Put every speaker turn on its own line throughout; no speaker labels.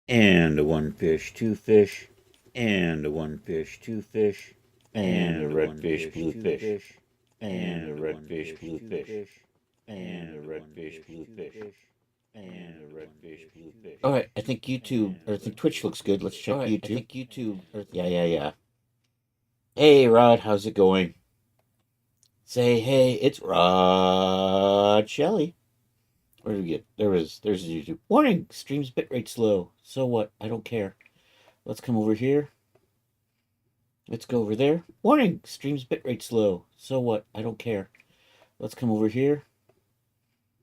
And a one fish, two fish, and a one fish, two fish, and a red fish, blue fish, and a red fish, blue fish, and a red fish, blue fish, and a red fish, blue fish. All right, I think YouTube, or I think Twitch looks good. Let's check YouTube. I think YouTube. Yeah. Hey, Rod, how's it going? Say, hey, it's Rod Shelley. Where did we get? There's YouTube. Warning, stream's bitrate slow. So what? I don't care. Let's come over here. Let's go over there. Warning, stream's bitrate slow. So what? I don't care. Let's come over here.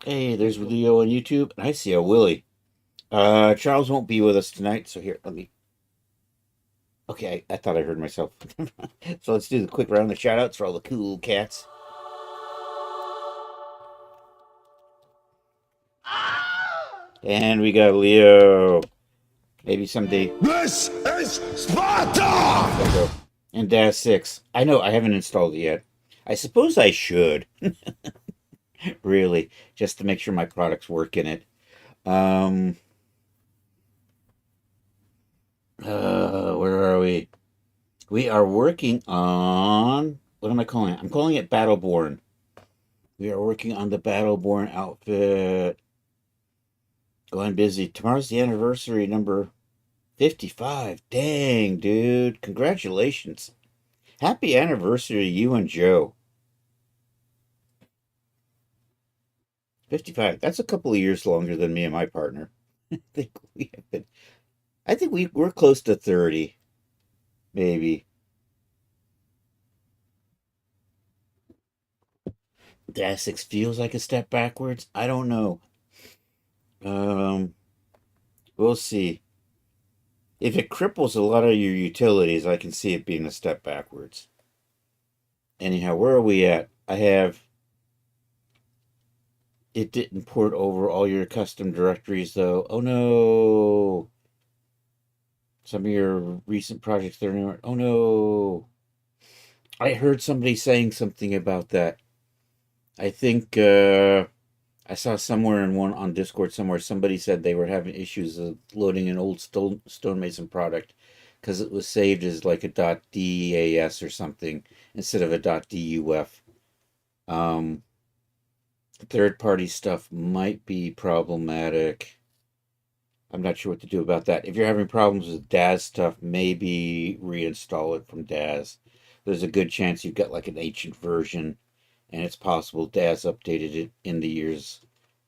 Hey, there's Leo on YouTube, and I see a Willie. Charles won't be with us tonight, so here, let me. Okay, I thought I heard myself. So let's do the quick round of shout outs for all the cool cats. And we got Leo. Maybe someday.
This is Sparta!
And Daz 6. I know, I haven't installed it yet. I suppose I should. Really, just to make sure my products work in it. Where are we? We are working on, what am I calling it? I'm calling it Battleborn. We are working on the Battleborn outfit. Going busy. Tomorrow's the anniversary, number 55. Dang, dude. Congratulations. Happy anniversary to you and Joe. 55. That's a couple of years longer than me and my partner. I think we have been. I think we're close to 30, maybe. The Essex feels like a step backwards. I don't know. Um, we'll see. If it cripples a lot of your utilities, I can see it being a step backwards. Anyhow, where are we at? I have. It didn't port over all your custom directories, though. Oh no! Some of your recent projects, they're not. Oh no! I heard somebody saying something about that. I think I saw somewhere in one on Discord somewhere somebody said they were having issues of loading an old stonemason product because it was saved as like a .das or something instead of a .duf. Um, Third-party stuff might be problematic. I'm not sure what to do about that. If you're having problems with DAS stuff, maybe reinstall it from DAS. There's a good chance you've got like an ancient version, and it's possible DAS updated it in the years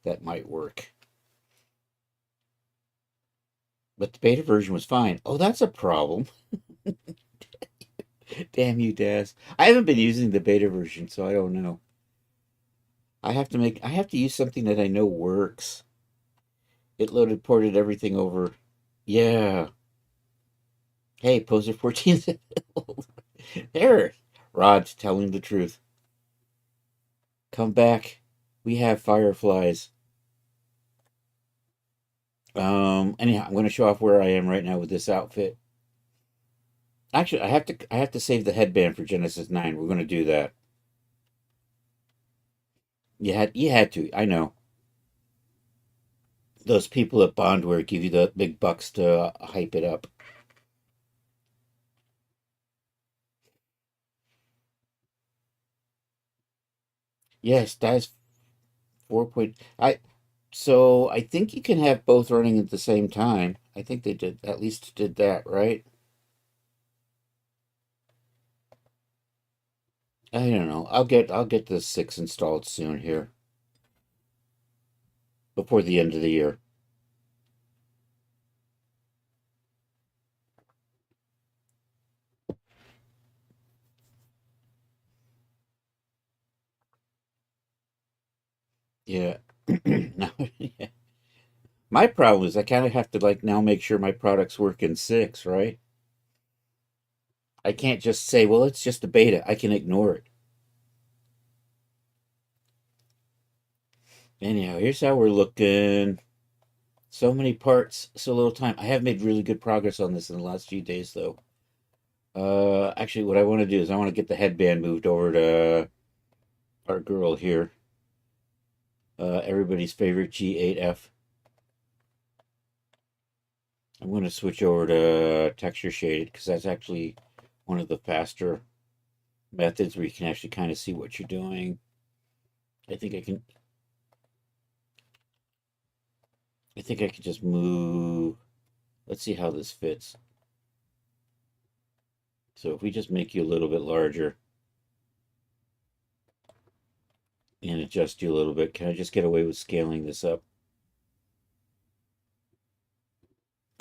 that might work. But the beta version was fine. Oh, that's a problem. Damn you, DAS. I haven't been using the beta version, so I don't know. I have to use something that I know works. It loaded, ported everything over. Yeah. Hey, Poser 14. There. Rod's telling the truth. Come back. We have fireflies. Anyhow, I'm going to show off where I am right now with this outfit. Actually, I have to save the headband for Genesis 9. We're going to do that. You had to. I know. Those people at Bondware give you the big bucks to hype it up. Yes, that's 4 point. So I think you can have both running at the same time. I think they did at least did that, right? I don't know. I'll get the 6 installed soon here before the end of the year. Yeah. No, yeah. My problem is I kind of have to like now make sure my products work in 6, right? I can't just say, well, it's just a beta. I can ignore it. Anyhow, here's how we're looking. So many parts, so little time. I have made really good progress on this in the last few days, though. Actually, what I want to do is I want to get the headband moved over to our girl here. Everybody's favorite G8F. I'm going to switch over to texture shaded because that's actually one of the faster methods where you can actually kind of see what you're doing. I think I can just move. Let's see how this fits. So if we just make you a little bit larger and adjust you a little bit, can I just get away with scaling this up?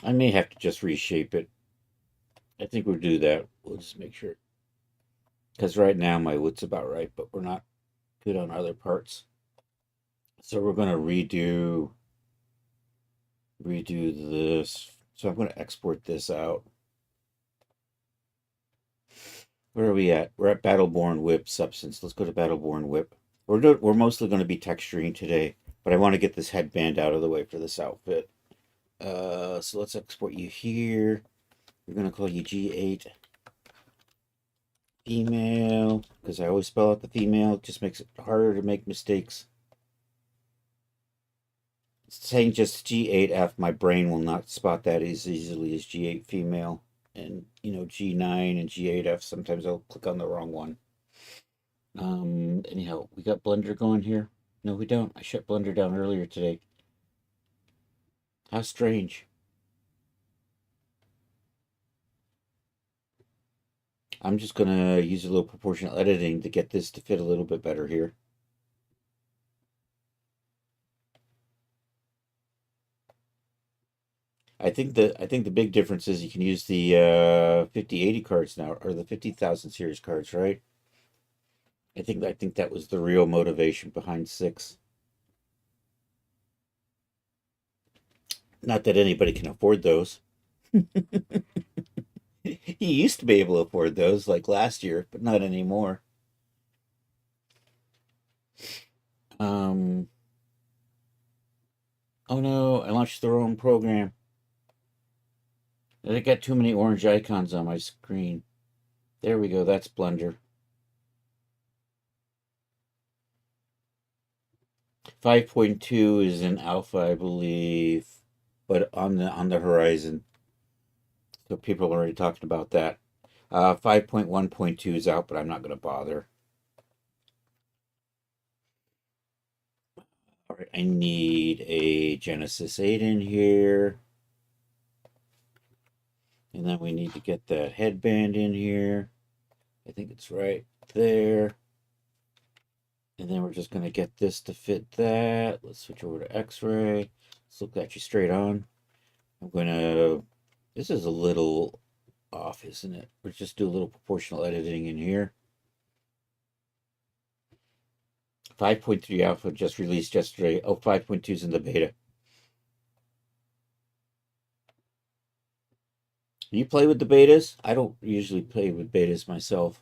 I may have to just reshape it. I think we'll do that. We'll just make sure. Because right now my width's about right, but we're not good on other parts. So we're going to redo this. So I'm going to export this out. Where are we at? We're at Battleborn Whip Substance. Let's go to Battleborn Whip. We're mostly going to be texturing today, but I want to get this headband out of the way for this outfit. So let's export you here. We're going to call you G8 female, because I always spell out the female. It just makes it harder to make mistakes. Saying just G8F, my brain will not spot that as easily as G8 female. And, you know, G9 and G8F, sometimes I'll click on the wrong one. Anyhow, we got Blender going here. No, we don't. I shut Blender down earlier today. How strange. I'm just going to use a little proportional editing to get this to fit a little bit better here. I think the big difference is you can use the 5080 cards now, or the 50,000 series cards, right? I think that was the real motivation behind 6. Not that anybody can afford those. You used to be able to afford those like last year, but not anymore. Oh no, I launched the wrong program. I got too many orange icons on my screen. There we go, that's Blender. 5.2 is in alpha, I believe, but on the horizon. So people are already talking about that. 5.1.2 is out, but I'm not going to bother. All right, I need a Genesis 8 in here. And then we need to get that headband in here. I think it's right there. And then we're just going to get this to fit that. Let's switch over to X-ray. Let's look at you straight on. I'm going to... This is a little off, isn't it? Let's just do a little proportional editing in here. 5.3 alpha just released yesterday. Oh, 5.2 is in the beta. You play with the betas? I don't usually play with betas myself.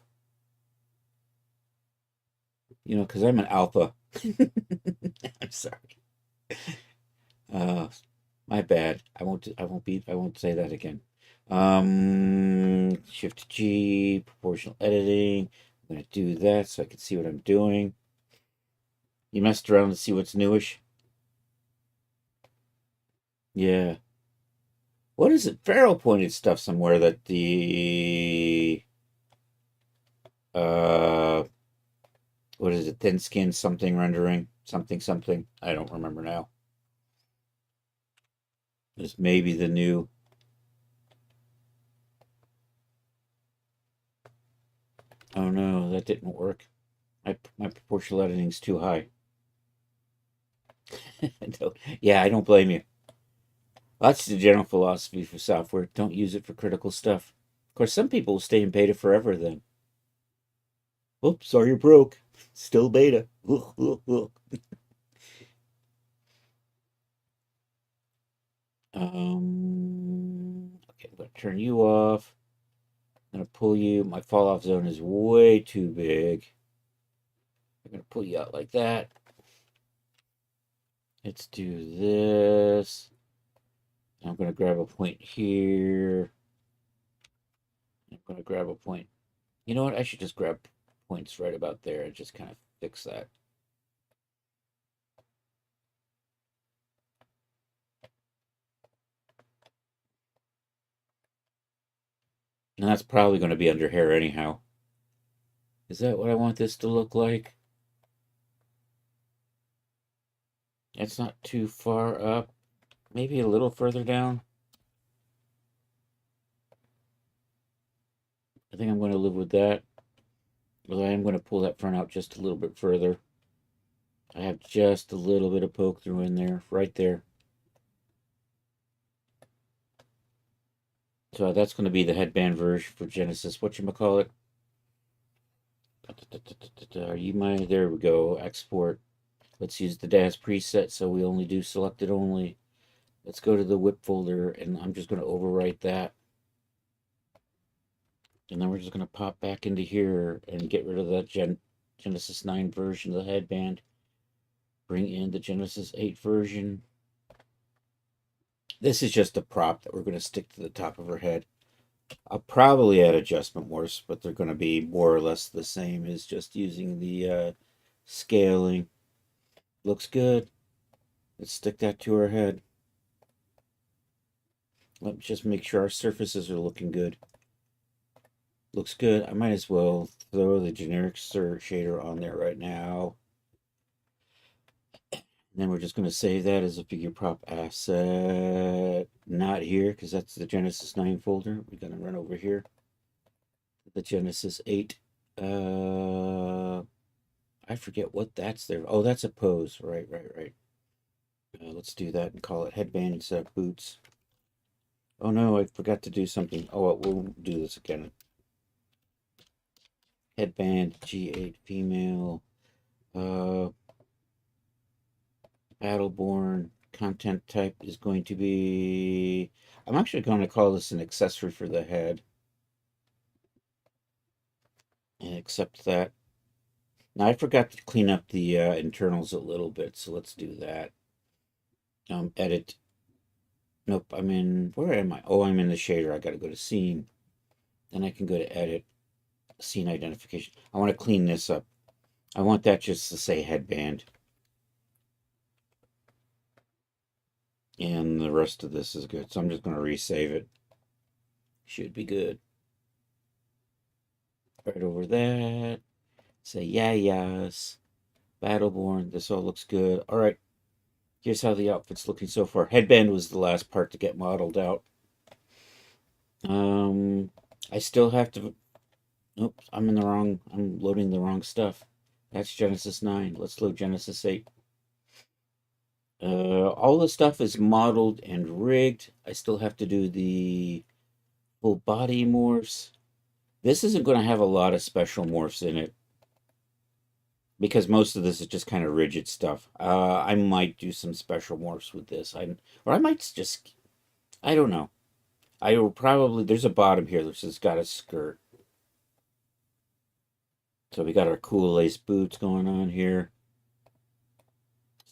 You know, because I'm an alpha. I'm sorry. My bad. I won't say that again. Shift G, proportional editing. I'm gonna do that so I can see what I'm doing. You messed around to see what's newish? Yeah. What is it? Pharaoh pointed stuff somewhere that the what is it? Thin skin something rendering something. I don't remember now. This may be the new. Oh no, that didn't work. My proportional editing's too high. Yeah, I don't blame you. That's the general philosophy for software. Don't use it for critical stuff. Of course, some people will stay in beta forever then. Oops, sorry you're broke. Still beta. Okay, I'm going to turn you off. I'm going to pull you. My fall off zone is way too big. I'm going to pull you out like that. Let's do this. I'm going to grab a point here. I'm going to grab a point. You know what? I should just grab points right about there and just kind of fix that. And that's probably going to be under hair anyhow. Is that what I want this to look like? It's not too far up. Maybe a little further down. I think I'm going to live with that. Although I am going to pull that front out just a little bit further. I have just a little bit of poke through in there, right there. So that's going to be the headband version for Genesis. Whatchamacallit? Are you my... There we go. Export. Let's use the DAS preset so we only do selected only. Let's go to the whip folder, and I'm just going to overwrite that. And then we're just going to pop back into here and get rid of that Genesis 9 version of the headband. Bring in the Genesis 8 version. This is just a prop that we're going to stick to the top of her head. I'll probably add adjustment morphs, but they're going to be more or less the same as just using the scaling. Looks good. Let's stick that to her head. Let's just make sure our surfaces are looking good. Looks good. I might as well throw the generic shader on there right now. And then we're just going to save that as a figure prop asset. Not here, because that's the Genesis 9 folder. We're going to run over here. The Genesis 8. I forget what that's there. Oh, that's a pose. Right. Let's do that and call it headband instead of boots. Oh no, I forgot to do something. Oh, we'll do this again. Headband, G8 female, Battleborn. Content type is going to be... I'm actually going to call this an accessory for the head. And accept that. Now, I forgot to clean up the internals a little bit, so let's do that. Edit. Nope, I'm in... Where am I? Oh, I'm in the shader. I got to go to scene. Then I can go to edit. Scene identification. I want to clean this up. I want that just to say headband. And the rest of this is good. So I'm just going to resave it. Should be good. Right over that. Say yes. Battleborn. This all looks good. All right. Here's how the outfit's looking so far. Headband was the last part to get modeled out. I still have to... Oops, I'm loading the wrong stuff. That's Genesis 9. Let's load Genesis 8. All the stuff is modeled and rigged. I still have to do the full body morphs. This isn't going to have a lot of special morphs in it, because most of this is just kind of rigid stuff. I might do some special morphs with this. Or I might just... I don't know. I will probably... There's a bottom here that's got a skirt. So we got our cool lace boots going on here.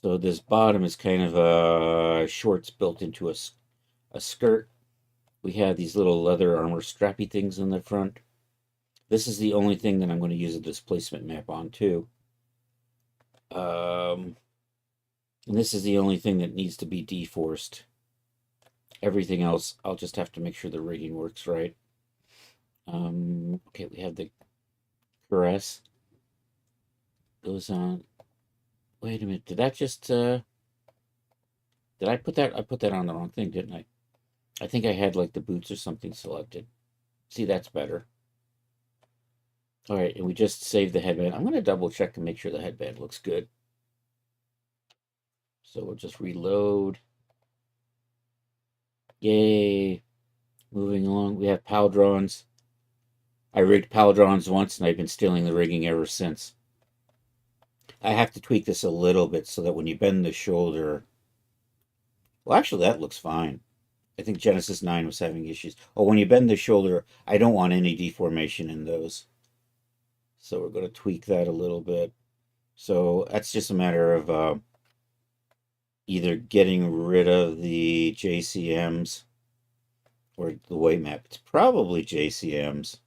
So this bottom is kind of shorts built into a skirt. We have these little leather armor strappy things in the front. This is the only thing that I'm going to use a displacement map on too. And this is the only thing that needs to be deforced. Everything else, I'll just have to make sure the rigging works right. Okay, we have the caress. Goes on. Wait a minute, did that just, did I put that? I put that on the wrong thing, didn't I? I think I had like the boots or something selected. See, that's better. All right, and we just saved the headband. I'm going to double check and make sure the headband looks good. So we'll just reload. Yay. Moving along, we have Paldrons. I rigged Paldrons once, and I've been stealing the rigging ever since. I have to tweak this a little bit so that when you bend the shoulder... Well, actually, that looks fine. I think Genesis 9 was having issues. Oh, when you bend the shoulder, I don't want any deformation in those. So we're going to tweak that a little bit. So that's just a matter of either getting rid of the JCMs or the weight map. It's probably JCMs.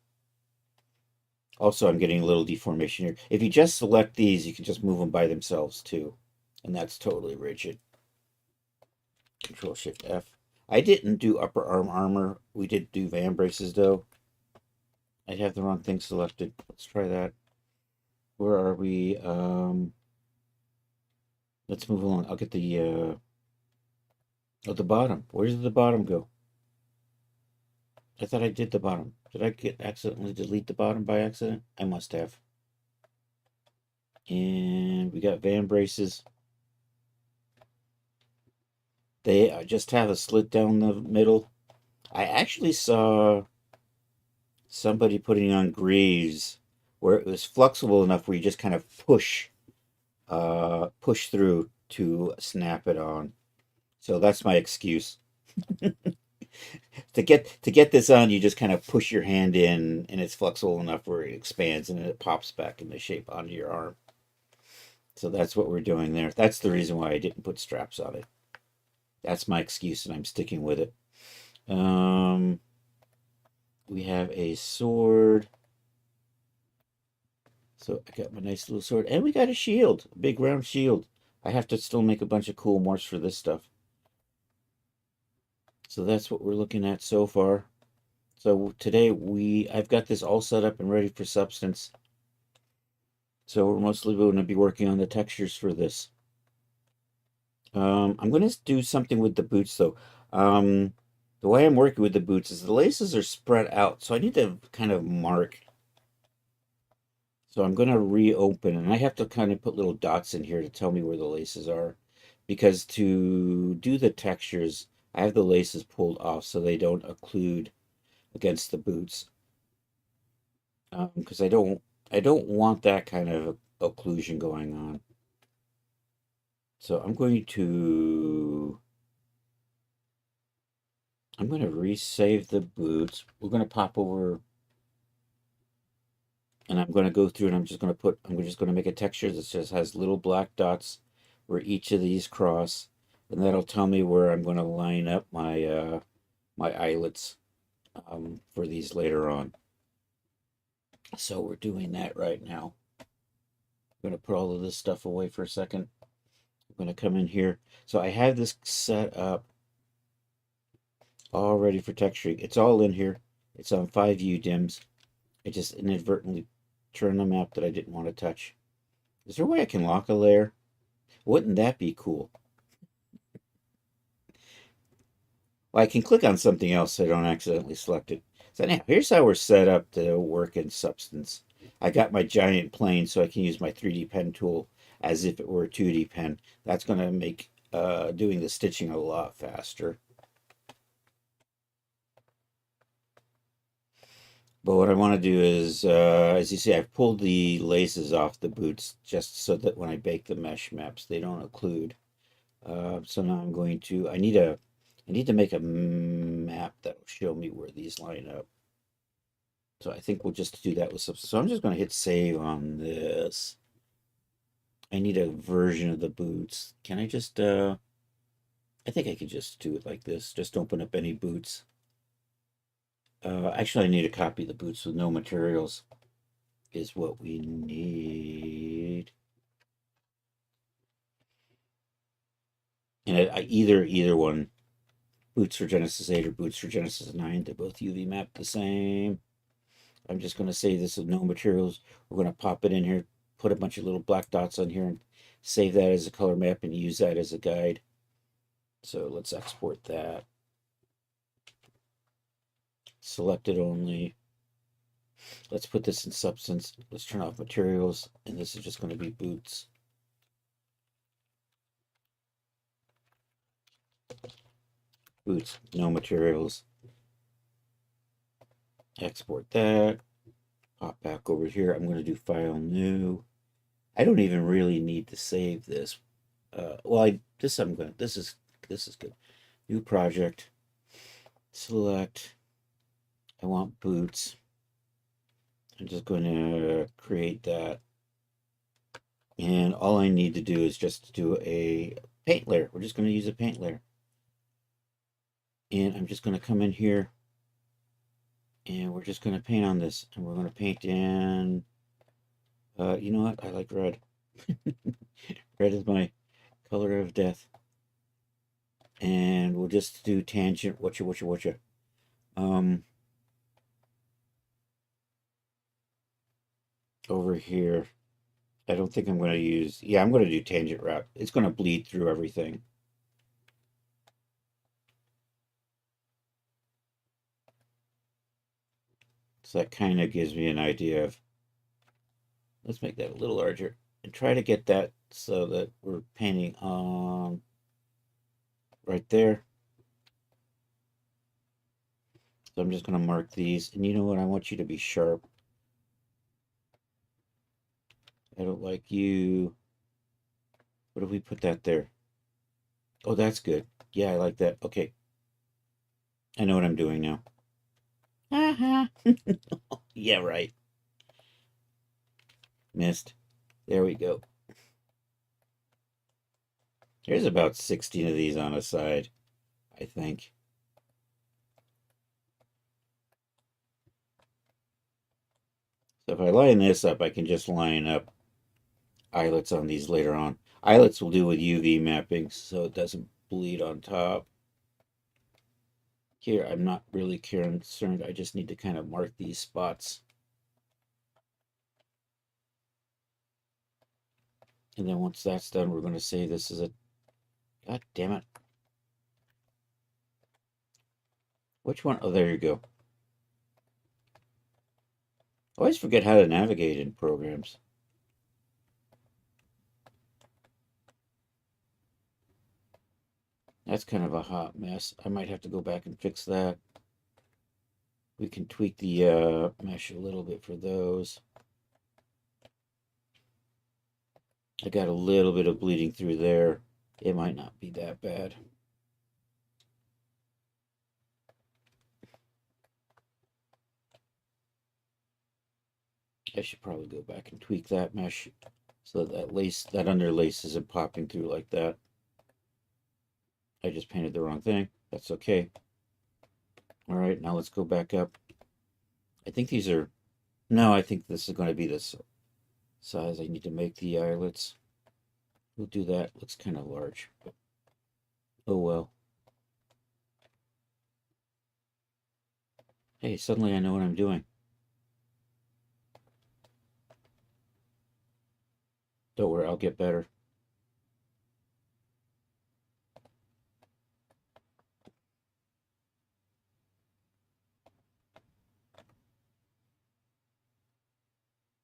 Also, I'm getting a little deformation here. If you just select these, you can just move them by themselves too. And that's totally rigid. Control Shift F. I didn't do upper arm armor. We did do van braces though.
I have the wrong thing selected. Let's try that. Where are we? Let's move along. I'll get the oh, the bottom. Where did the bottom go? I thought I did the bottom. Did I accidentally delete the bottom by accident? I must have. And we got van braces. They just have a slit down the middle. I actually saw somebody putting on greaves where it was flexible enough where you just kind of push through to snap it on. So that's my excuse. To get this on, you just kind of push your hand in, and it's flexible enough where it expands and then it pops back into shape onto your arm. So that's what we're doing there. That's the reason why I didn't put straps on it. That's my excuse, and I'm sticking with it. We have a sword. So I got my nice little sword, and we got a shield, a big round shield. I have to still make a bunch of cool morphs for this stuff. So that's what we're looking at so far. So today I've got this all set up and ready for Substance. So we're mostly going to be working on the textures for this. I'm going to do something with the boots though. The way I'm working with the boots is the laces are spread out, so I need to kind of mark. So I'm going to reopen, and I have to kind of put little dots in here to tell me where the laces are. Because to do the textures, I have the laces pulled off so they don't occlude against the boots. Because I don't want that kind of occlusion going on. So I'm going to resave the boots. We're going to pop over, and I'm going to go through, and I'm just going to make a texture that just has little black dots where each of these cross, and that'll tell me where I'm going to line up my my eyelets for these later on. So we're doing that right now. I'm going to put all of this stuff away for a second. I'm going to come in here. So I have this set up all ready for texturing. It's all in here. It's on 5 UDIMs. I just inadvertently turned the map that I didn't want to touch. Is there a way I can lock a layer? Wouldn't that be cool? Well, I can click on something else so I don't accidentally select it. So now, here's how we're set up to work in Substance. I got my giant plane so I can use my 3D pen tool as if it were a 2D pen. That's going to make doing the stitching a lot faster. But what I want to do is, as you see, I've pulled the laces off the boots just so that when I bake the mesh maps, they don't occlude. So now I'm going to, I need to make a map that will show me where these line up. So I think we'll just do that with some, so I'm just going to hit save on this. I need a version of the boots. Can I just, I think I could just do it like this. Just open up any boots. Actually, I need a copy of the boots with no materials is what we need. And either one, boots for Genesis 8 or boots for Genesis 9, they both UV map the same. I'm just going to save this with no materials. We're going to pop it in here, put a bunch of little black dots on here, and save that as a color map and use that as a guide. So let's export that. Select it only. Let's put this in Substance. Let's turn off materials, and this is just going to be boots. Boots, no materials. Export that. Pop back over here. I'm going to do File New. I don't even really need to save this. This is good. New project. Select. I want boots. I'm just going to create that. And all I need to do is just do a paint layer. We're just going to use a paint layer. And I'm just going to come in here. And we're just going to paint on this. And we're going to paint in... you know what? I like red. Red is my color of death. And we'll just do tangent. Whatcha. over here. I don't think I'm going to use, yeah, I'm going to do tangent route. It's going to bleed through everything. So that kind of gives me an idea of, let's make that a little larger and try to get that so that we're painting on right there. So I'm just going to mark these. And you know what? I want you to be sharp. I don't like you. What if we put that there? Oh, that's good. Yeah, I like that. Okay. I know what I'm doing now. Uh-huh. Yeah, right. Missed. There we go. There's about 16 of these on a side, I think. So if I line this up, I can just line up eyelets on these later on. Eyelets will do with UV mapping, so it doesn't bleed on top. Here, I'm not really concerned. I just need to kind of mark these spots. And then once that's done, we're going to say this is a... God damn it. Which one? Oh, there you go. I always forget how to navigate in programs. That's kind of a hot mess. I might have to go back and fix that. We can tweak the mesh a little bit for those. I got a little bit of bleeding through there. It might not be that bad. I should probably go back and tweak that mesh so that that underlace isn't popping through like that. I just painted the wrong thing. That's okay. All right, now let's go back up. I think these are, no, I think this is going to be this size. I need to make the eyelets. We'll do that. Looks kind of large, but oh well. Hey, suddenly I know what I'm doing. Don't worry, I'll get better.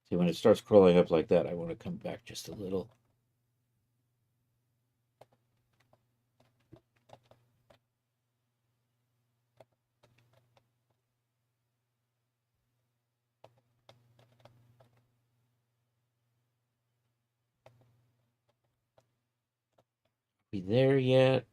See, when it starts crawling up like that, I want to come back just a little. Be there yet?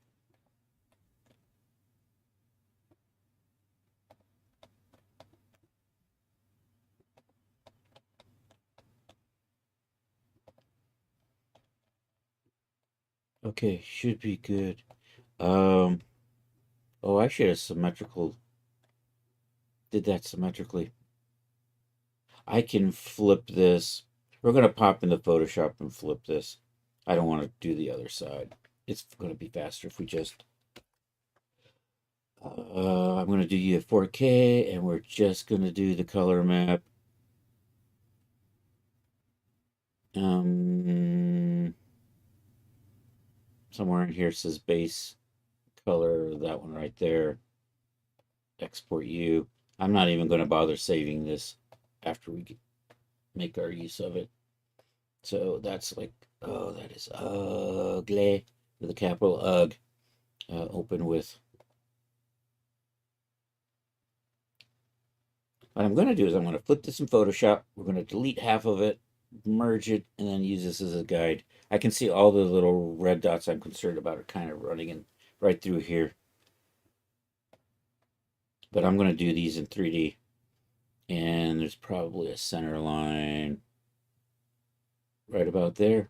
Okay, should be good. Oh, I should have did that symmetrically. I can flip this. We're going to pop into Photoshop and flip this. I don't want to do the other side. It's going to be faster if we just... I'm going to do you at 4K, and we're just going to do the color map. Somewhere in here says base color, that one right there. Export you. I'm not even going to bother saving this after we make our use of it. So that's like, oh, that is ugly with a capital UG. Open with. What I'm going to do is I'm going to flip this in Photoshop. We're going to delete half of it, merge it, and then use this as a guide. I can see all the little red dots I'm concerned about are kind of running in right through here. But I'm going to do these in 3D. And there's probably a center line right about there.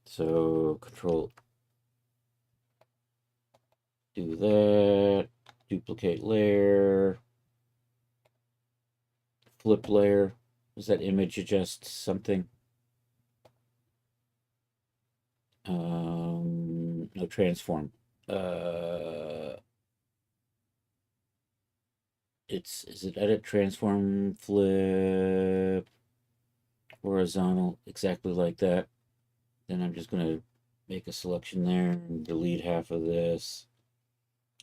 So control, do that, duplicate layer, flip layer. Does that image adjust something? No, transform. is it edit, transform, flip, horizontal, exactly like that. Then I'm just going to make a selection there and delete half of this,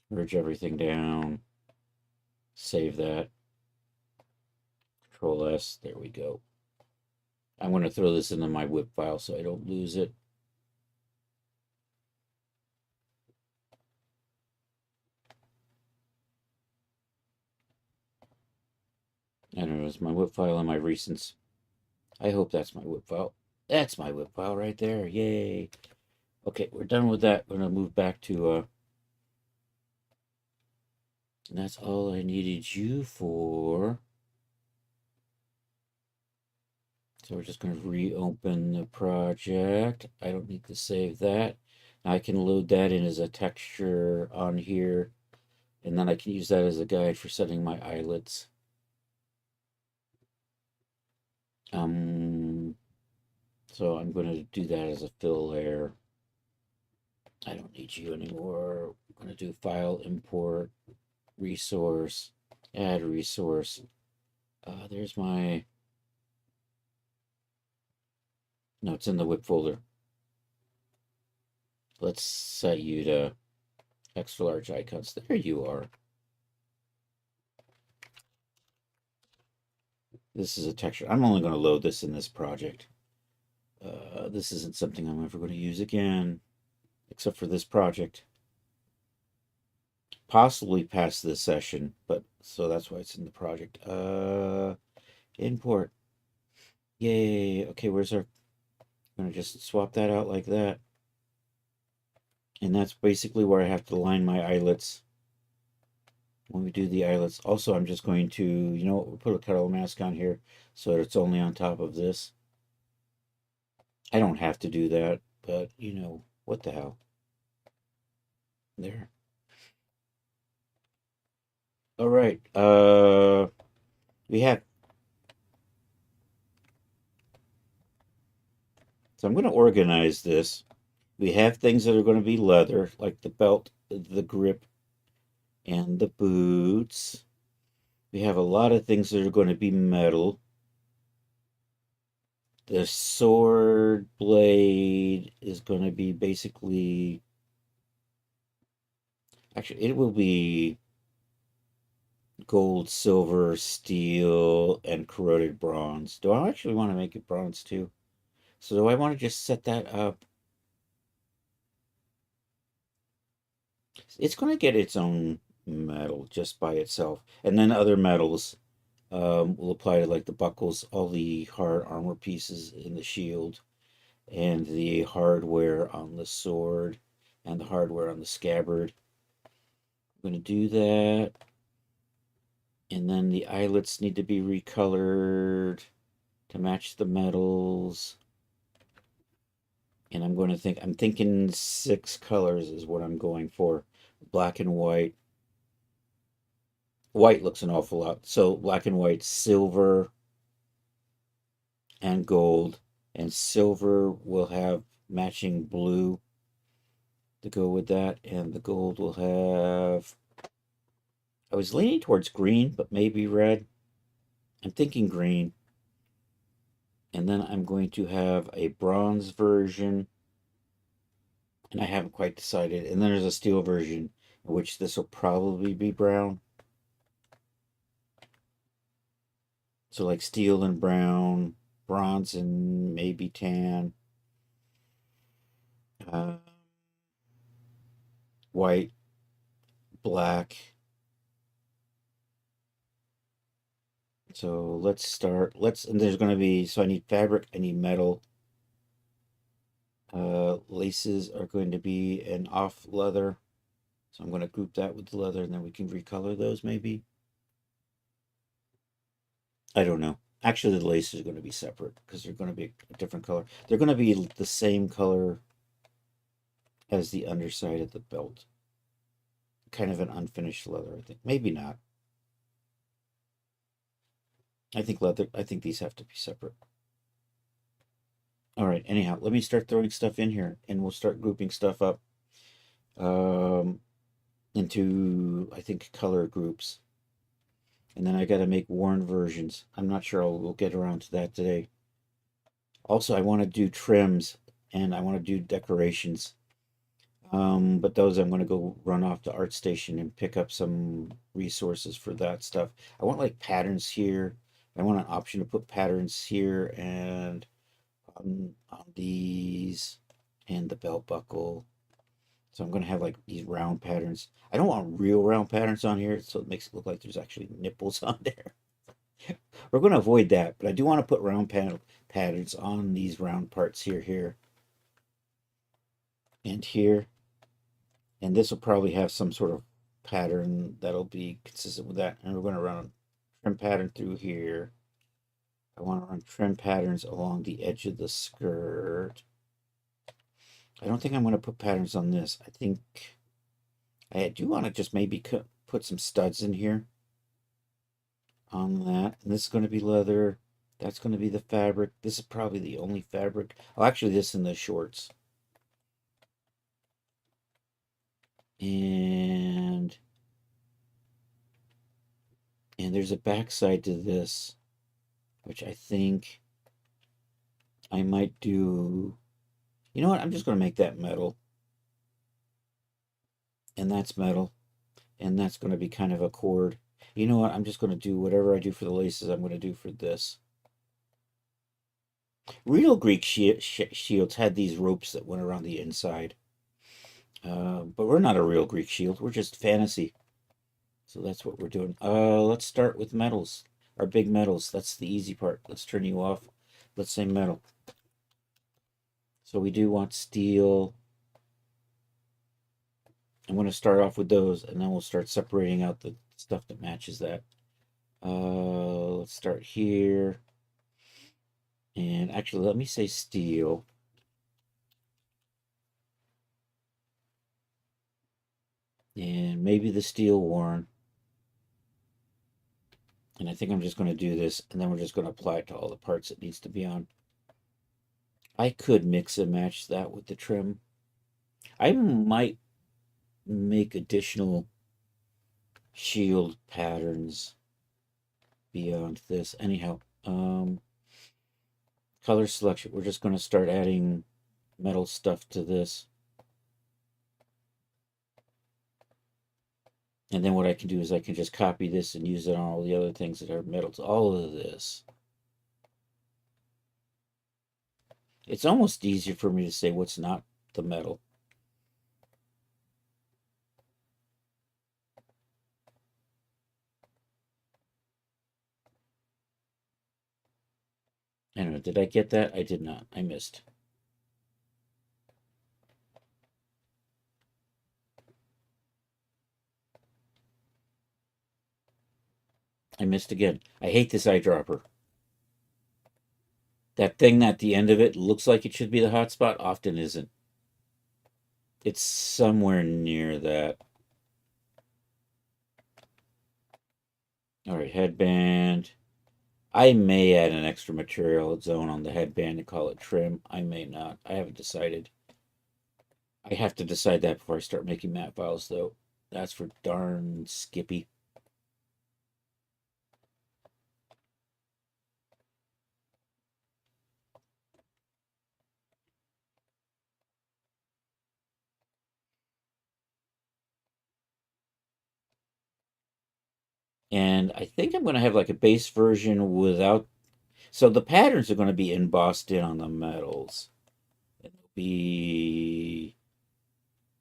merge everything down, save that, Control S, there we go. I'm going to throw this into my whip file so I don't lose it. I don't know, it's my whip file and my recents. I hope that's my whip file. That's my whip file right there. Yay. Okay, we're done with that. We're going to move back to, and that's all I needed you for. So we're just going to reopen the project. I don't need to save that. I can load that in as a texture on here, and then I can use that as a guide for setting my eyelets. So I'm going to do that as a fill layer. I don't need you anymore. I'm going to do file, import, resource, add resource. There's my, no, it's in the whip folder. Let's set you to extra large icons. There you are. This is a texture. I'm only going to load this in this project. This isn't something I'm ever going to use again, except for this project. Possibly past this session, but so that's why it's in the project. Import. Yay. Okay, where's our... I'm going to just swap that out like that. And that's basically where I have to line my eyelets when we do the eyelets. Also, I'm just going to, you know, we'll put a color mask on here so that it's only on top of this. I don't have to do that, but, you know, what the hell. There. All right. We have... So I'm going to organize this. We have things that are going to be leather, like the belt, the grip, and the boots. We have a lot of things that are going to be metal. The sword blade is going to be basically... Actually, it will be gold, silver, steel, and corroded bronze. Do I actually want to make it bronze too? So do I want to just set that up? It's going to get its own metal just by itself. And then other metals will apply to, like the buckles, all the hard armor pieces in the shield, and the hardware on the sword, and the hardware on the scabbard. I'm going to do that. And then the eyelets need to be recolored to match the metals. And I'm thinking 6 colors is what I'm going for. Black and white. White looks an awful lot. So black and white, silver, and gold. And silver will have matching blue to go with that. And the gold will have... I was leaning towards green, but maybe red. I'm thinking green. And then I'm going to have a bronze version. And I haven't quite decided. And then there's a steel version, in which this will probably be brown. So like steel and brown, bronze and maybe tan. White, black. So let's start. And there's going to be, so I need fabric, I need metal. Laces are going to be an off leather. So I'm going to group that with the leather, and then we can recolor those maybe. I don't know. Actually, the laces are going to be separate because they're going to be a different color. They're going to be the same color as the underside of the belt. Kind of an unfinished leather, I think. Maybe not. I think these have to be separate. All right, anyhow, let me start throwing stuff in here, and we'll start grouping stuff up into, I think, color groups. And then I got to make worn versions. I'm not sure we'll get around to that today. Also, I want to do trims and I want to do decorations. But those I'm going to go run off to ArtStation and pick up some resources for that stuff. I want like patterns here. I want an option to put patterns here and on these and the belt buckle. So I'm going to have like these round patterns. I don't want real round patterns on here, so it makes it look like there's actually nipples on there. We're going to avoid that, but I do want to put round patterns on these round parts here, and here. And this will probably have some sort of pattern that'll be consistent with that. And we're going to run a trim pattern through here. I want to run trim patterns along the edge of the skirt. I don't think I'm going to put patterns on this. I think I do want to just maybe put some studs in here on that. And this is going to be leather. That's going to be the fabric. This is probably the only fabric. Oh, actually, this in the shorts. And there's a backside to this, which I think I might do. You know what? I'm just going to make that metal. And that's metal. And that's going to be kind of a cord. You know what? I'm just going to do whatever I do for the laces, I'm going to do for this. Real Greek shields had these ropes that went around the inside. But we're not a real Greek shield. We're just fantasy. So that's what we're doing. Let's start with metals. Our big metals. That's the easy part. Let's turn you off. Let's say metal. So we do want steel. I'm going to start off with those, and then we'll start separating out the stuff that matches that. Let's start here. And actually, let me say steel. And maybe the steel worn. And I think I'm just going to do this, and then we're just going to apply it to all the parts it needs to be on. I could mix and match that with the trim. I might make additional shield patterns beyond this. Anyhow, color selection. We're just going to start adding metal stuff to this. And then what I can do is I can just copy this and use it on all the other things that are metals. All of this. It's almost easier for me to say what's not the metal. I don't know, did I get that? I did not. I missed. I missed again. I hate this eyedropper. That thing at the end of it looks like it should be the hotspot, often isn't. It's somewhere near that. All right, headband. I may add an extra material zone on the headband and call it trim. I may not. I haven't decided. I have to decide that before I start making map files, though. That's for darn Skippy. And I think I'm going to have like a base version without. So the patterns are going to be embossed in on the metals. It'll be.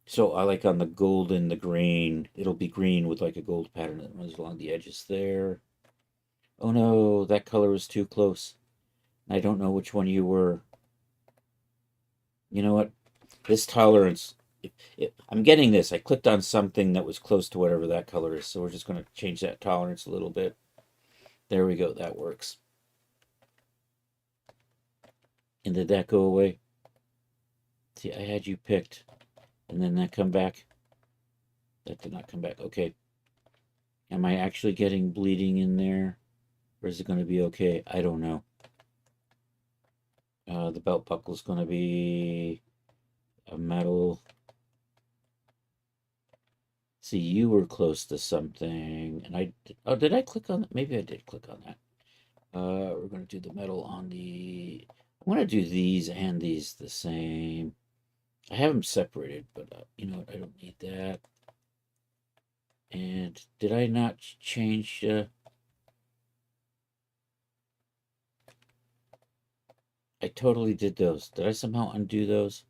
So I like on the gold and the green. It'll be green with like a gold pattern that runs along the edges there. Oh no, that color was too close. I don't know which one you were. You know what? This tolerance. I'm getting this. I clicked on something that was close to whatever that color is. So we're just going to change that tolerance a little bit. There we go. That works. And did that go away? See, I had you picked. And then that come back. That did not come back. Okay. Am I actually getting bleeding in there? Or is it going to be okay? I don't know. The belt buckle is going to be a metal. See, you were close to something, and oh, did I click on that? Maybe I did click on that. We're going to do the metal on the, I want to do these and these the same. I have them separated, but you know what? I don't need that. And did I not change? I totally did those. Did I somehow undo those?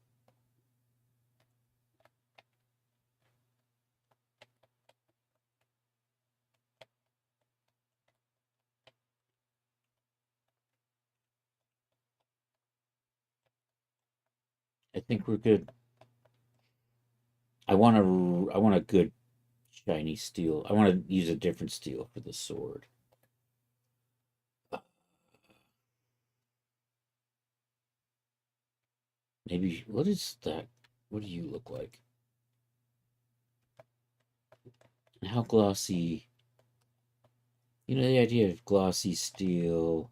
I think we're good. I want a good shiny steel. I want to use a different steel for the sword. Maybe, what is that? What do you look like? And how glossy? You know, the idea of glossy steel.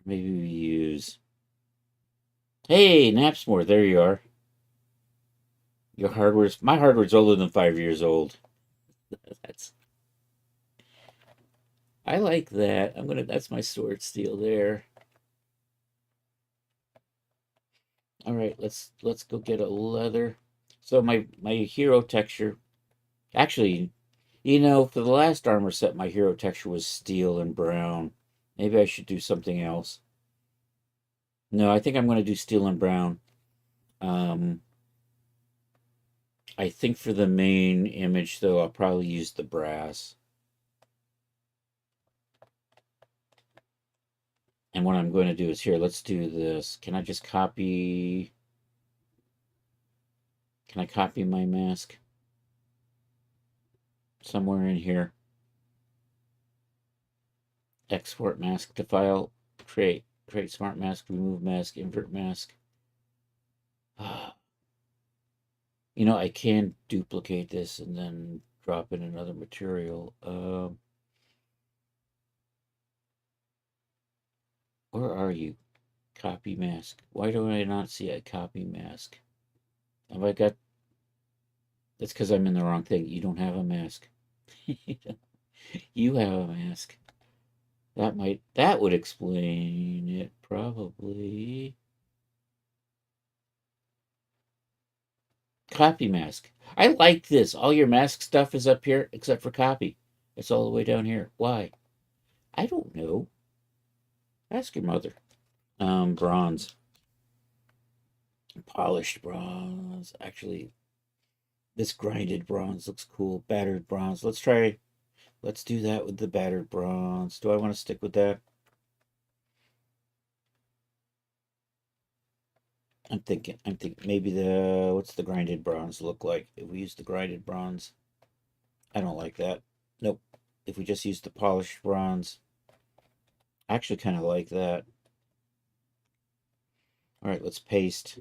Maybe we use. Hey, Napsmore, there you are. Your hardware's my hardware's older than 5 years old. That's I like that. That's my sword steel there. All right, let's go get a leather. So my hero texture, actually, you know, for the last armor set, my hero texture was steel and brown. Maybe I should do something else. No, I think I'm going to do steel and brown. I think for the main image, though, I'll probably use the brass. And what I'm going to do is here, let's do this. Can I just copy? Can I copy my mask? Somewhere in here. Export mask to file. Create smart mask, remove mask, invert mask. You know, I can duplicate this and then drop in another material. Where are you? Copy mask. Why do I not see a copy mask? Have I got... That's because I'm in the wrong thing. You don't have a mask. You have a mask. That would explain it, probably. Copy mask. I like this. All your mask stuff is up here, except for copy. It's all the way down here. Why? I don't know. Ask your mother. Bronze. Polished bronze. Actually, this grinded bronze looks cool. Battered bronze. Let's do that with the battered bronze. Do I want to stick with that? I'm thinking maybe what's the grinded bronze look like? If we use the grinded bronze, I don't like that. Nope. If we just use the polished bronze, I actually kind of like that. All right, let's paste.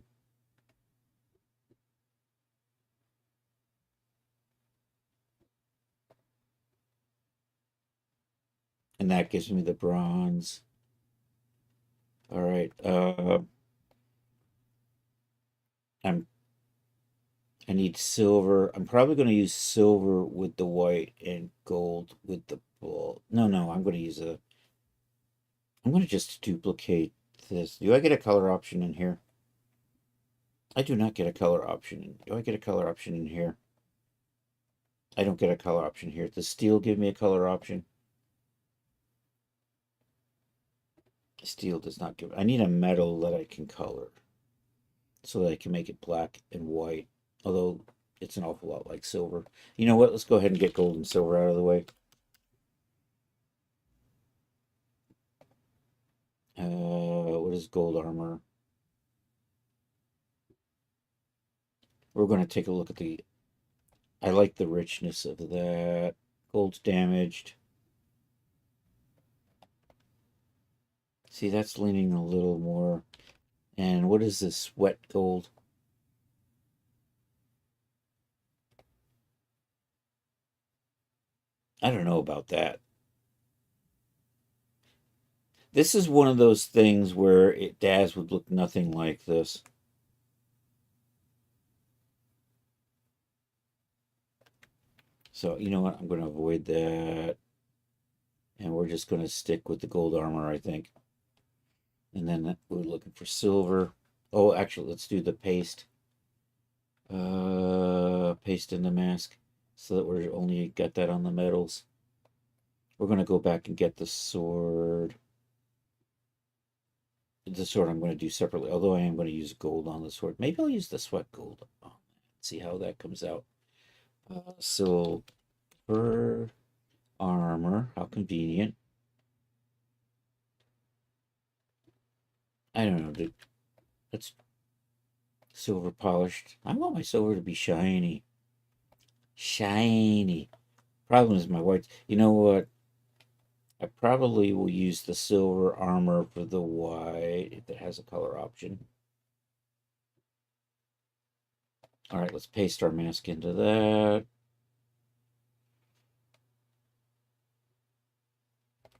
And that gives me the bronze. All right. I need silver. I'm probably going to use silver with the white and gold with the gold. No, I'm going to use I'm going to just duplicate this. Do I get a color option in here? I do not get a color option. Do I get a color option in here? I don't get a color option here. Does steel give me a color option? Steel does not give. I need a metal that I can color so that I can make it black and white. Although it's an awful lot like silver. You know what? Let's go ahead and get gold and silver out of the way. What is gold armor? We're going to take a look at the... I like the richness of that. Gold's damaged. See, that's leaning a little more. And what is this wet gold? I don't know about that. This is one of those things where Daz would look nothing like this. So you know what? I'm going to avoid that. And we're just going to stick with the gold armor, I think. And then we're looking for silver. Oh, actually, let's do the paste. Paste in the mask so that we're only got that on the metals. We're going to go back and get the sword. The sword I'm going to do separately, although I am going to use gold on the sword. Maybe I'll use the sweat gold. See how that comes out. Silver armor. How convenient. I don't know, dude. That's silver polished. I want my silver to be shiny. Shiny. Problem is my white. You know what? I probably will use the silver armor for the white if it has a color option. All right, let's paste our mask into that.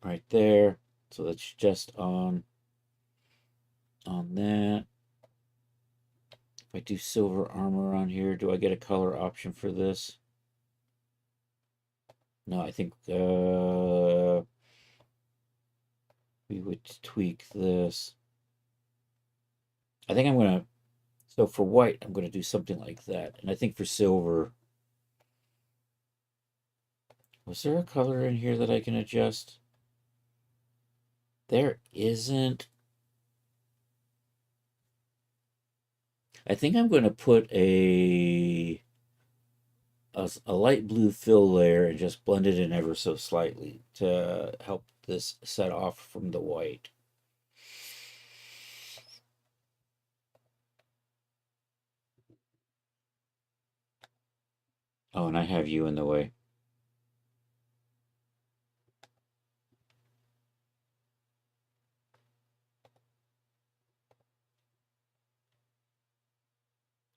Right there. So that's just on that. If I do silver armor on here, do I get a color option for this? No, I think we would tweak this. I think I'm going to, so for white, I'm going to do something like that. And I think for silver, was there a color in here that I can adjust? There isn't. I think I'm going to put a light blue fill layer and just blend it in ever so slightly to help this set off from the white. Oh, and I have you in the way.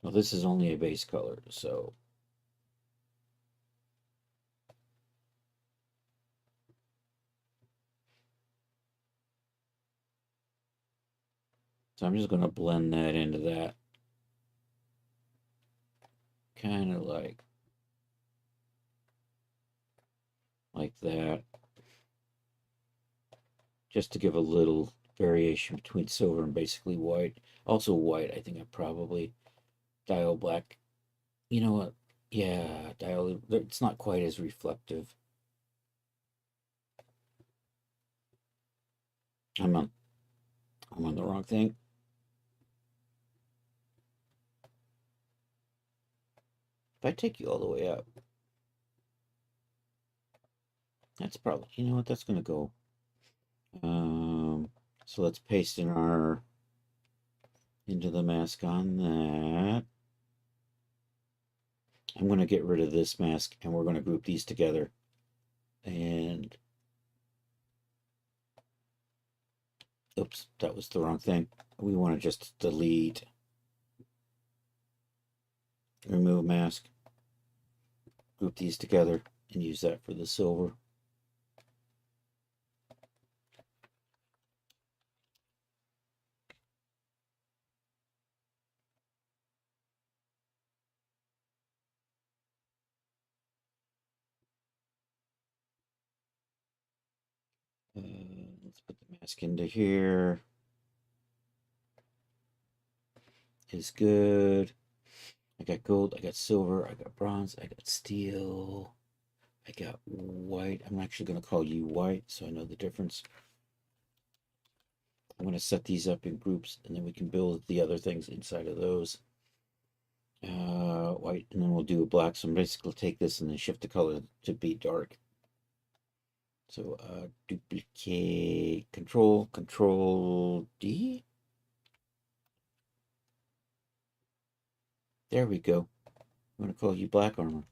Well, this is only a base color, so I'm just going to blend that into that. Kind of like that. Just to give a little variation between silver and basically white. Also white, I think I probably dial black. You know what? Yeah, dial, it's not quite as reflective. I'm on the wrong thing. If I take you all the way up, that's probably, you know what, that's going to go. So let's paste in into the mask on that. I'm going to get rid of this mask and we're going to group these together. And, oops, that was the wrong thing. We want to just delete, remove mask, group these together and use that for the silver. Let's put the mask into here. Is good. I got gold, I got silver, I got bronze, I got steel, I got white. I'm actually going to call you white so I know the difference. I'm going to set these up in groups and then we can build the other things inside of those. White, and then we'll do a black. So I'm basically take this and then shift the color to be dark. So duplicate, control D. There we go. I'm going to call you black armor.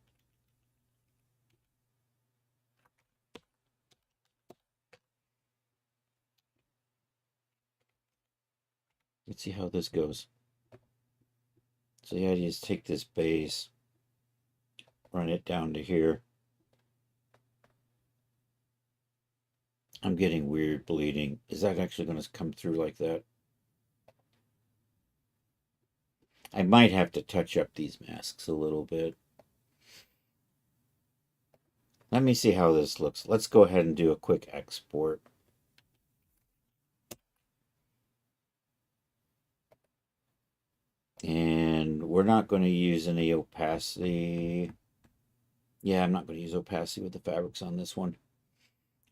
Let's see how this goes. So the idea is take this base, run it down to here. I'm getting weird bleeding. Is that actually going to come through like that? I might have to touch up these masks a little bit. Let me see how this looks. Let's go ahead and do a quick export. And we're not going to use any opacity. Yeah, I'm not going to use opacity with the fabrics on this one.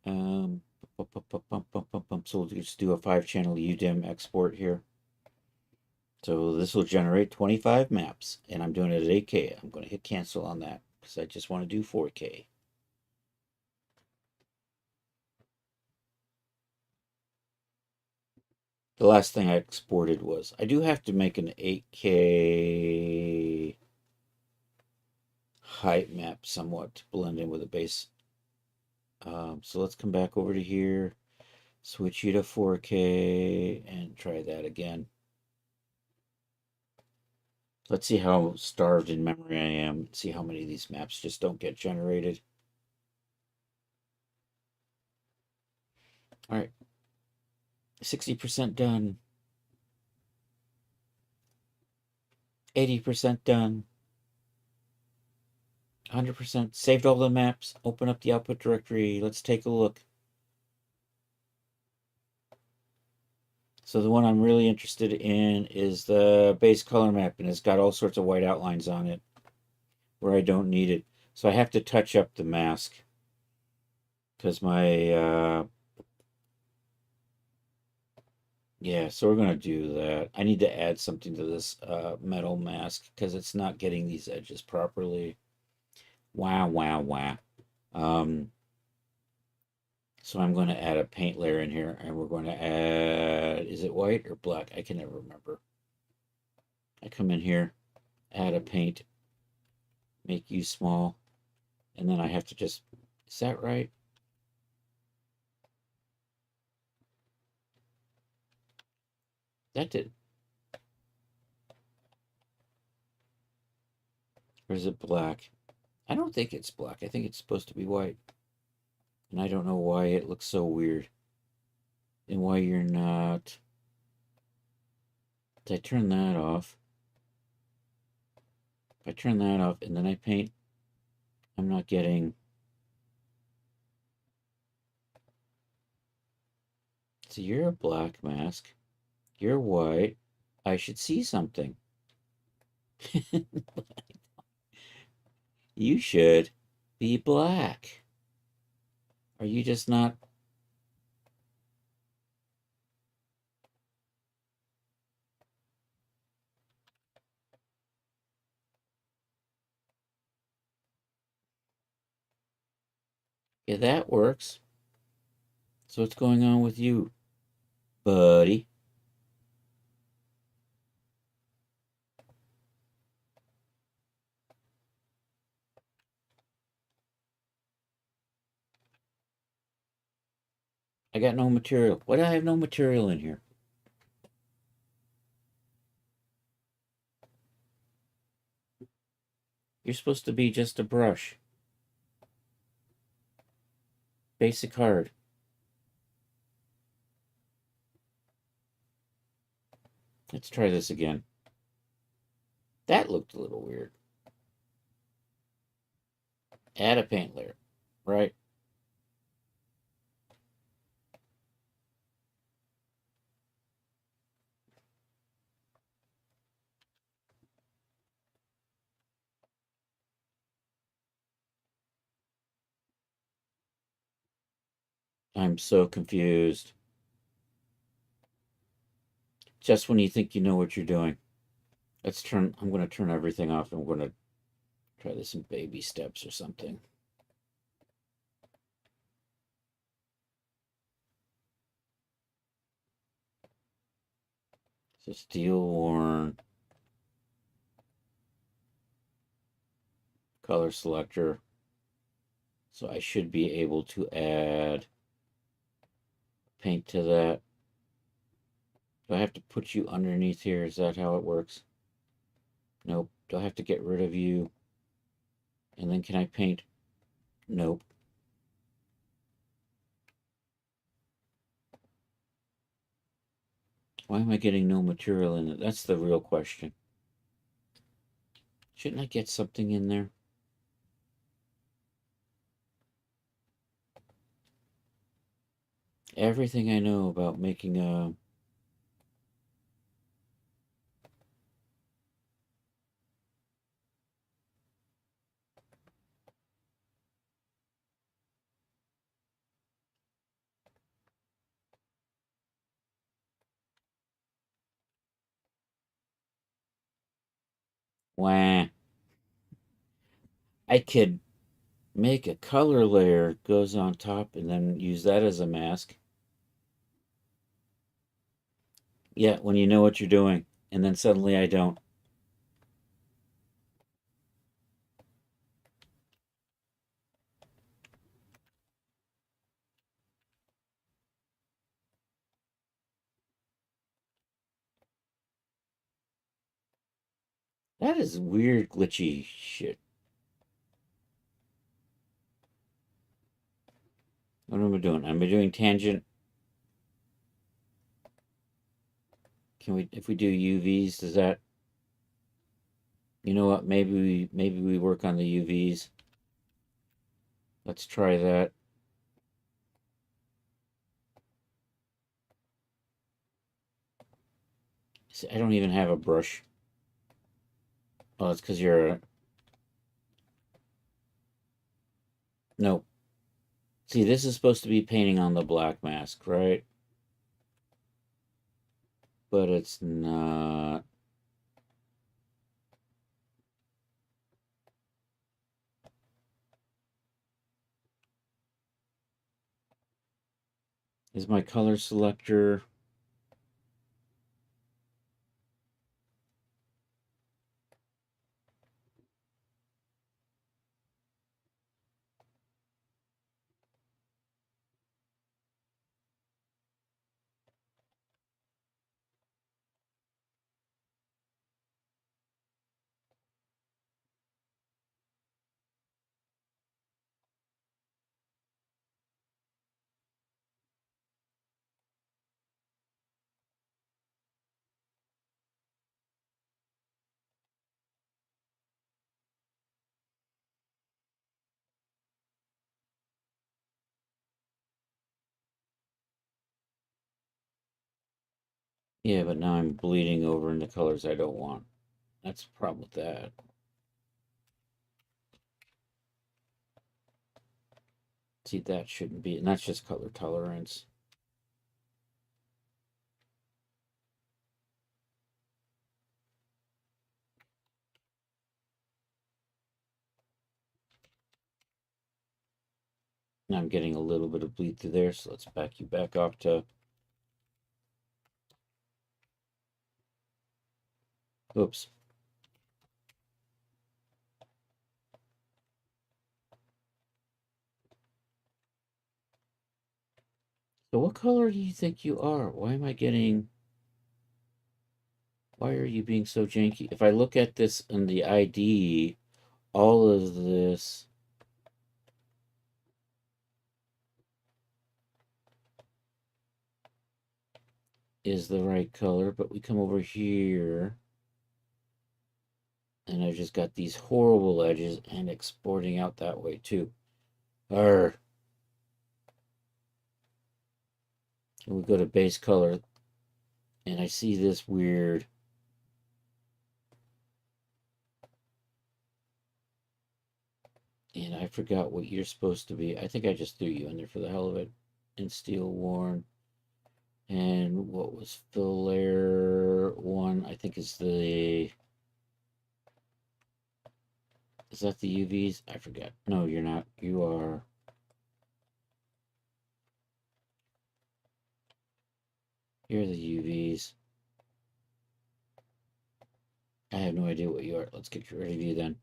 So we'll just do a 5-channel UDIM export here. So this will generate 25 maps, and I'm doing it at 8K. I'm going to hit cancel on that because I just want to do 4K. The last thing I exported was, I do have to make an 8K height map somewhat to blend in with the base. So let's come back over to here, switch you to 4K, and try that again. Let's see how starved in memory I am. See how many of these maps just don't get generated. All right. 60% done. 80% done. 100% saved all the maps. Open up the output directory. Let's take a look. So the one I'm really interested in is the base color map, and it's got all sorts of white outlines on it where I don't need it. So I have to touch up the mask because my yeah, so we're going to do that. I need to add something to this metal mask because it's not getting these edges properly. Wow, wow, wow. So I'm going to add a paint layer in here, and we're going to add, is it white or black? I can never remember. I come in here, add a paint, make you small, and then I have to just, is that right? That did. Or is it black? I don't think it's black. I think it's supposed to be white. And I don't know why it looks so weird. And why you're not. Did I turn that off? If I turn that off and then I paint, I'm not getting. So you're a black mask. You're white. I should see something. You should be black. Are you just not? Yeah, that works. So what's going on with you, buddy? I got no material. Why do I have no material in here? You're supposed to be just a brush. Basic hard. Let's try this again. That looked a little weird. Add a paint layer, right? I'm so confused. Just when you think you know what you're doing. I'm going to turn everything off and we're going to try this in baby steps or something. So steel worn. Color selector. So I should be able to add paint to that. Do I have to put you underneath here? Is that how it works? Nope. Do I have to get rid of you? And then can I paint? Nope. Why am I getting no material in it? That's the real question. Shouldn't I get something in there? Everything I know about making a... Wah. I could make a color layer goes on top and then use that as a mask. Yeah, when you know what you're doing. And then suddenly I don't. That is weird, glitchy shit. What am I doing? Am I doing tangent? Can we, if we do UVs, does that... You know what? Maybe we work on the UVs. Let's try that. See, I don't even have a brush. Oh, it's because you're a... No. See, this is supposed to be painting on the black mask, right? But it's not. Is my color selector... Yeah, but now I'm bleeding over into colors I don't want. That's the problem with that. See, that shouldn't be, and that's just color tolerance. Now I'm getting a little bit of bleed through there, so let's back you back off to... Oops. So what color do you think you are? Why am I getting... Why are you being so janky? If I look at this in the ID, all of this is the right color, but we come over here and I've just got these horrible edges and exporting out that way too. Arr. And we go to base color and I see this weird... And I forgot what you're supposed to be. I think I just threw you in there for the hell of it. And Steel Worn. And what was fill layer 1? I think is the... Is that the UVs? I forget. No, you're not. You are... You're the UVs. I have no idea what you are. Let's get rid of you then.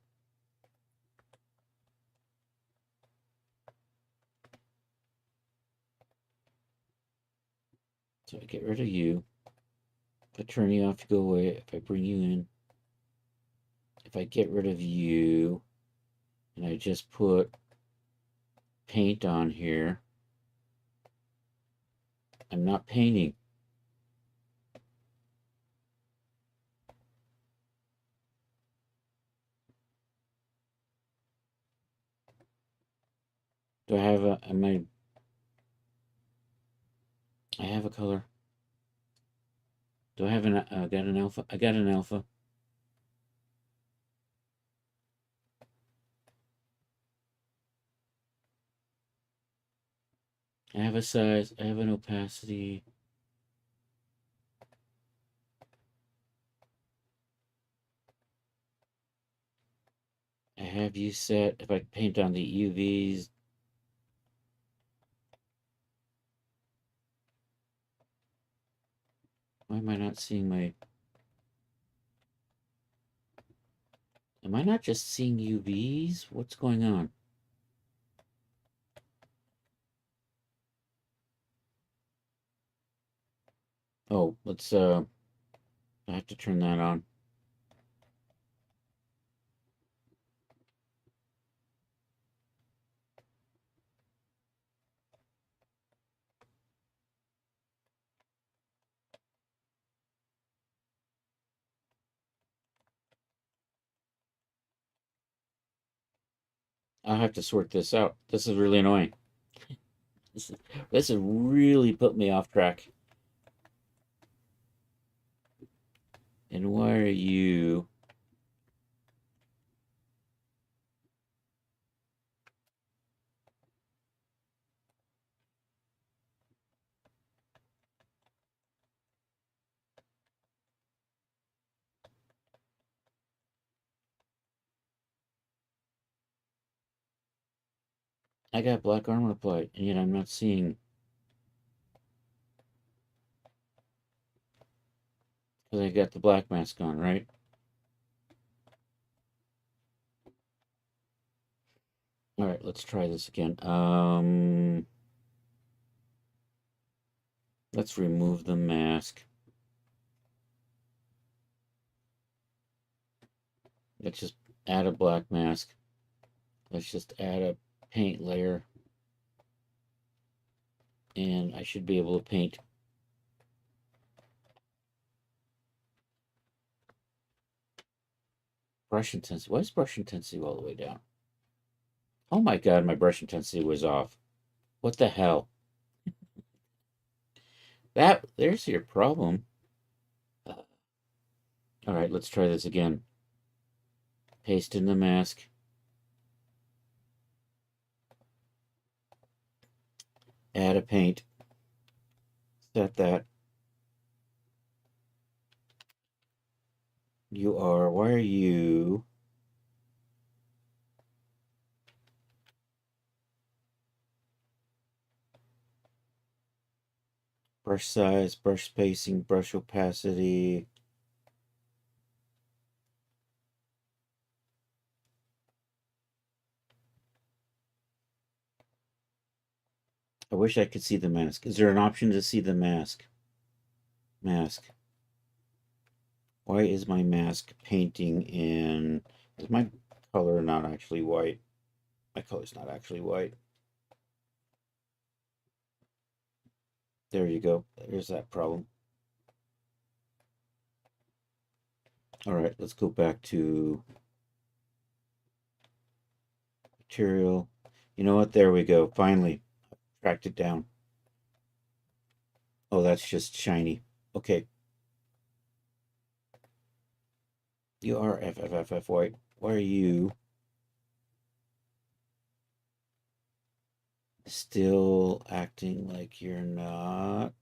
So I get rid of you. If I turn you off, you go away. If I bring you in, if I get rid of you, and I just put paint on here, I'm not painting. Do I have a... Am I... I have a color. Do I have an, got an alpha? I got an alpha. I have a size. I have an opacity. I have U set. If I paint on the UVs, why am I not seeing my... Am I not just seeing UVs? What's going on? Oh, let's, I have to turn that on. I'll have to sort this out. This is really annoying. This has really put me off track. And why are you... I got black armor applied, and yet I'm not seeing... Because I got the black mask on, right? Alright, let's try this again. Let's remove the mask. Let's just add a black mask. Let's just add a paint layer. And I should be able to paint. Brush intensity. Why is brush intensity all the way down? Oh my god, my brush intensity was off. What the hell? There's your problem. Alright, let's try this again. Paste in the mask. Add a paint. Set that. Why are you... Brush size, brush spacing, brush opacity. I wish I could see the mask. Is there an option to see the mask? Mask. Why is my mask painting in... Is my color not actually white? My color's not actually white. There you go. There's that problem. All right, let's go back to material. You know what? There we go. Finally, tracked it down. Oh, that's just shiny. Okay. You are FFFF white. Why are you still acting like you're not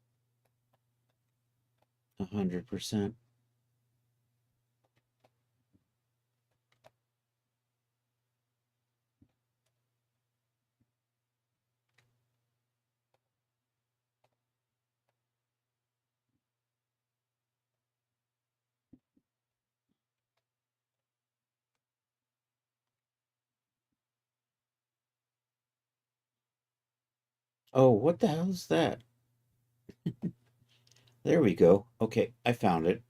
100%? Oh, what the hell is that? There we go. Okay, I found it.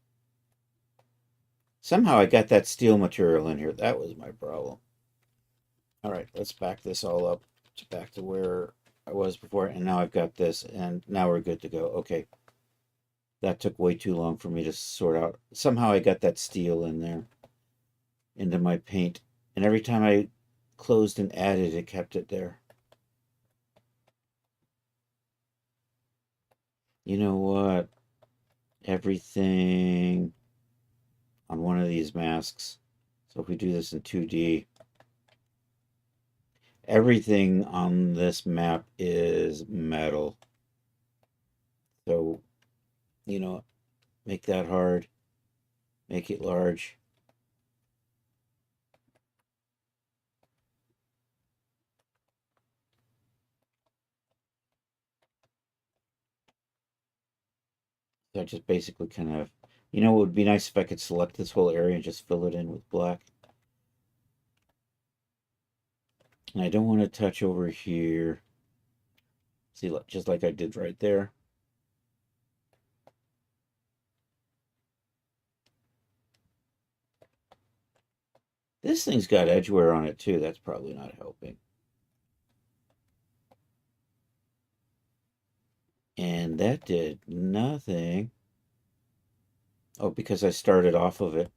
Somehow I got that steel material in here. That was my problem. All right, let's back this all up back to where I was before. And now I've got this, and now we're good to go. Okay. That took way too long for me to sort out. Somehow I got that steel in there into my paint. And every time I closed and added, it kept it there. you know what? Everything on one of these masks. So if we do this in 2D, everything on this map is metal. So, you know, make that hard, make it large. So I just basically kind of, it would be nice if I could select this whole area and just fill it in with black. And I don't want to touch over here. See, just like I did right there. This thing's got edge wear on it too. That's probably not helping. And that did nothing. Oh, because I started off of it.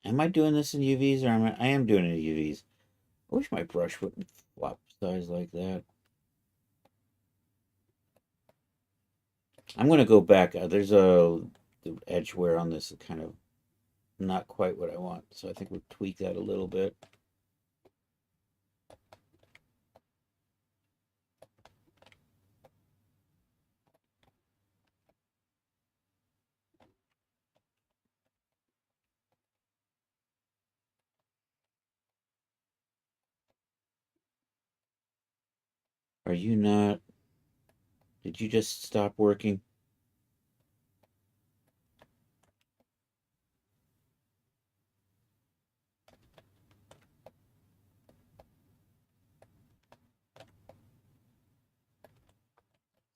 Am I doing this in UVs or I am doing it in UVs? I wish my brush wouldn't flop size like that. I'm going to go back. There's the edge wear on this is kind of not quite what I want. So I think we'll tweak that a little bit. Are you not? Did you just stop working?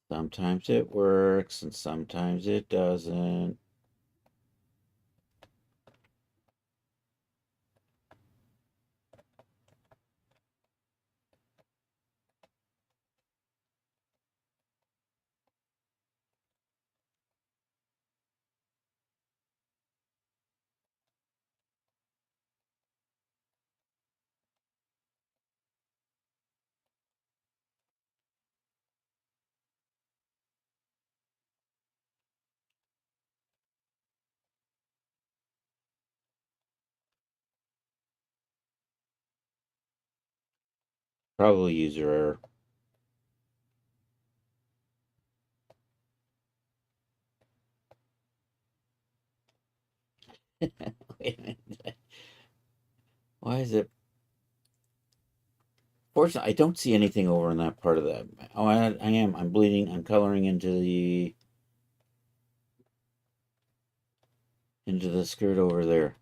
Sometimes it works and sometimes it doesn't. Probably user error. Wait a minute. Why is it? Fortunately, I don't see anything over in that part of that. Oh, I am. I'm bleeding. I'm coloring into the skirt over there.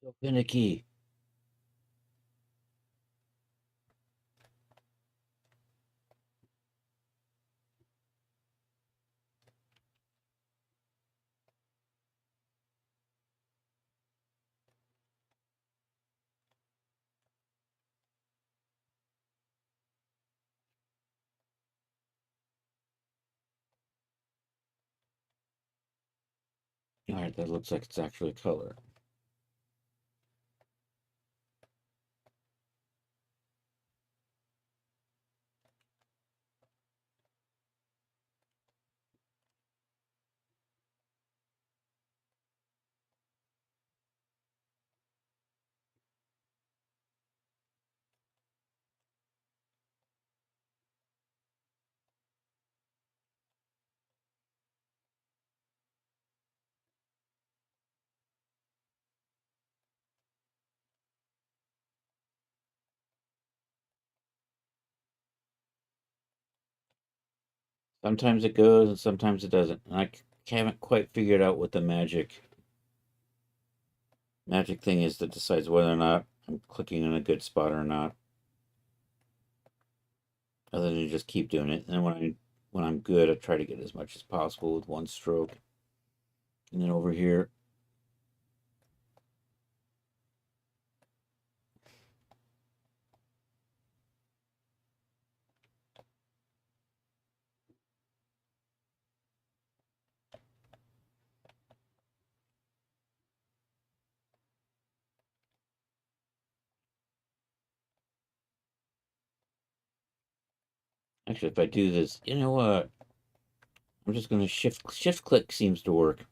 So finicky. All right, that looks like it's actually color. Sometimes it goes and sometimes it doesn't. And haven't quite figured out what the magic thing is that decides whether or not I'm clicking in a good spot or not. Other than just keep doing it. And then when I'm good, I try to get as much as possible with one stroke. And then over here, actually, if I do this, you know what? I'm just going to shift click seems to work.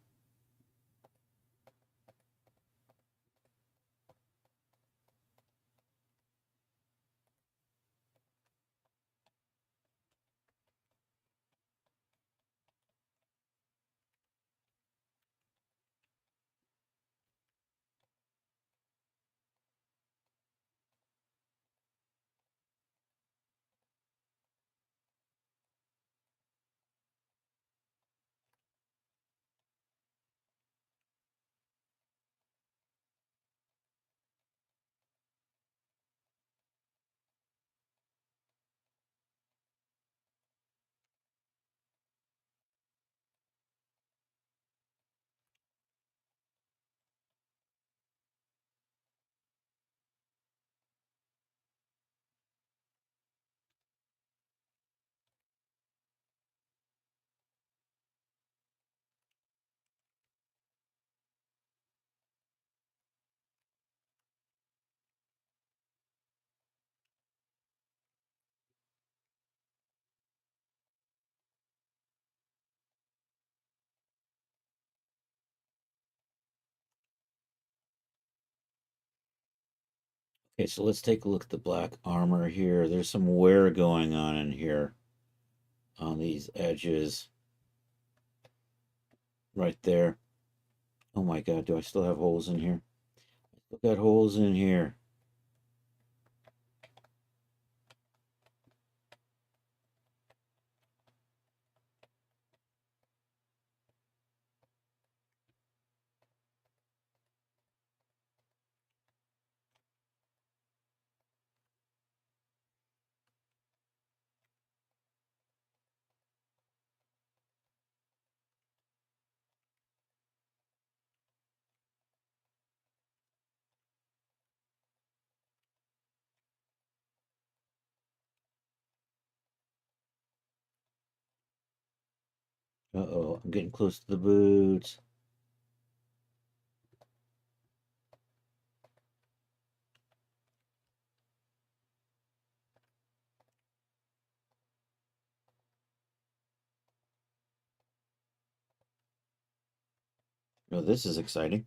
Okay, so let's take a look at the black armor here. There's some wear going on in here on these edges. Right there. Oh my god, do I still have holes in here? I still got holes in here. Uh-oh, I'm getting close to the boots. Oh, this is exciting.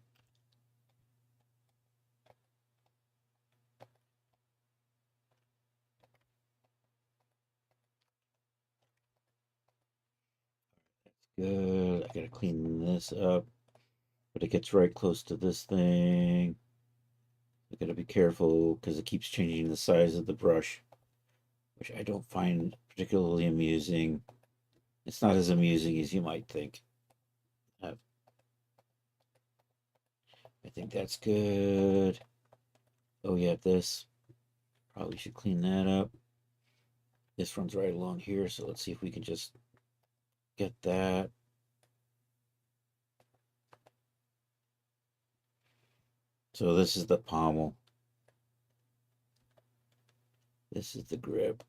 Good. I gotta clean this up. But it gets right close to this thing. I gotta be careful because it keeps changing the size of the brush, which I don't find particularly amusing. It's not as amusing as you might think. Uh, I think that's good. Oh yeah, this. Probably should clean that up. This runs right along here, so let's see if we can just get that. So this is the pommel. This is the grip.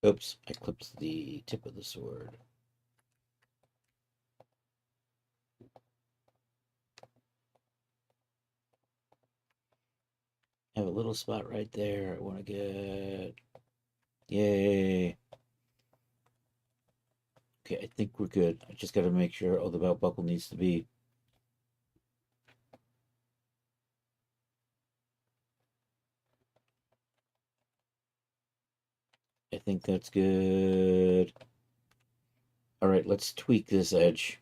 Oops, I clipped the tip of the sword. I have a little spot right there I want to get. Yay. Okay, I think we're good. I just got to make sure, the belt buckle needs to be. I think that's good. All right, let's tweak this edge.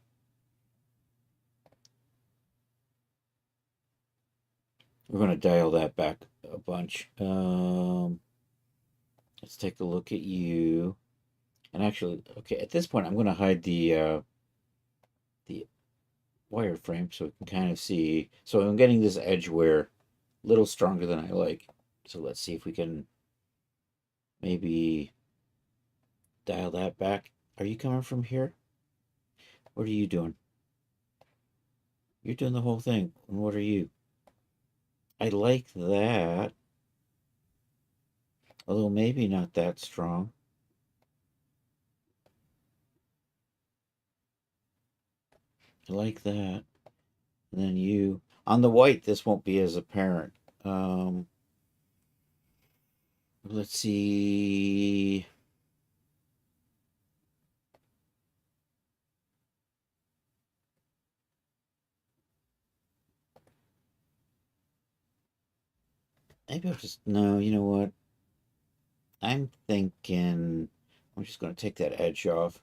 We're going to dial that back a bunch. Let's take a look at you. And actually, okay, at this point, I'm going to hide the wireframe so we can kind of see. So I'm getting this edge wear a little stronger than I like. So let's see if we can maybe dial that back. Are you coming from here? What are you doing? You're doing the whole thing. And what are you? I like that. Although maybe not that strong. I like that. And then you. On the white, this won't be as apparent. Let's see. Maybe I'll just. No, you know what? I'm thinking I'm just going to take that edge off.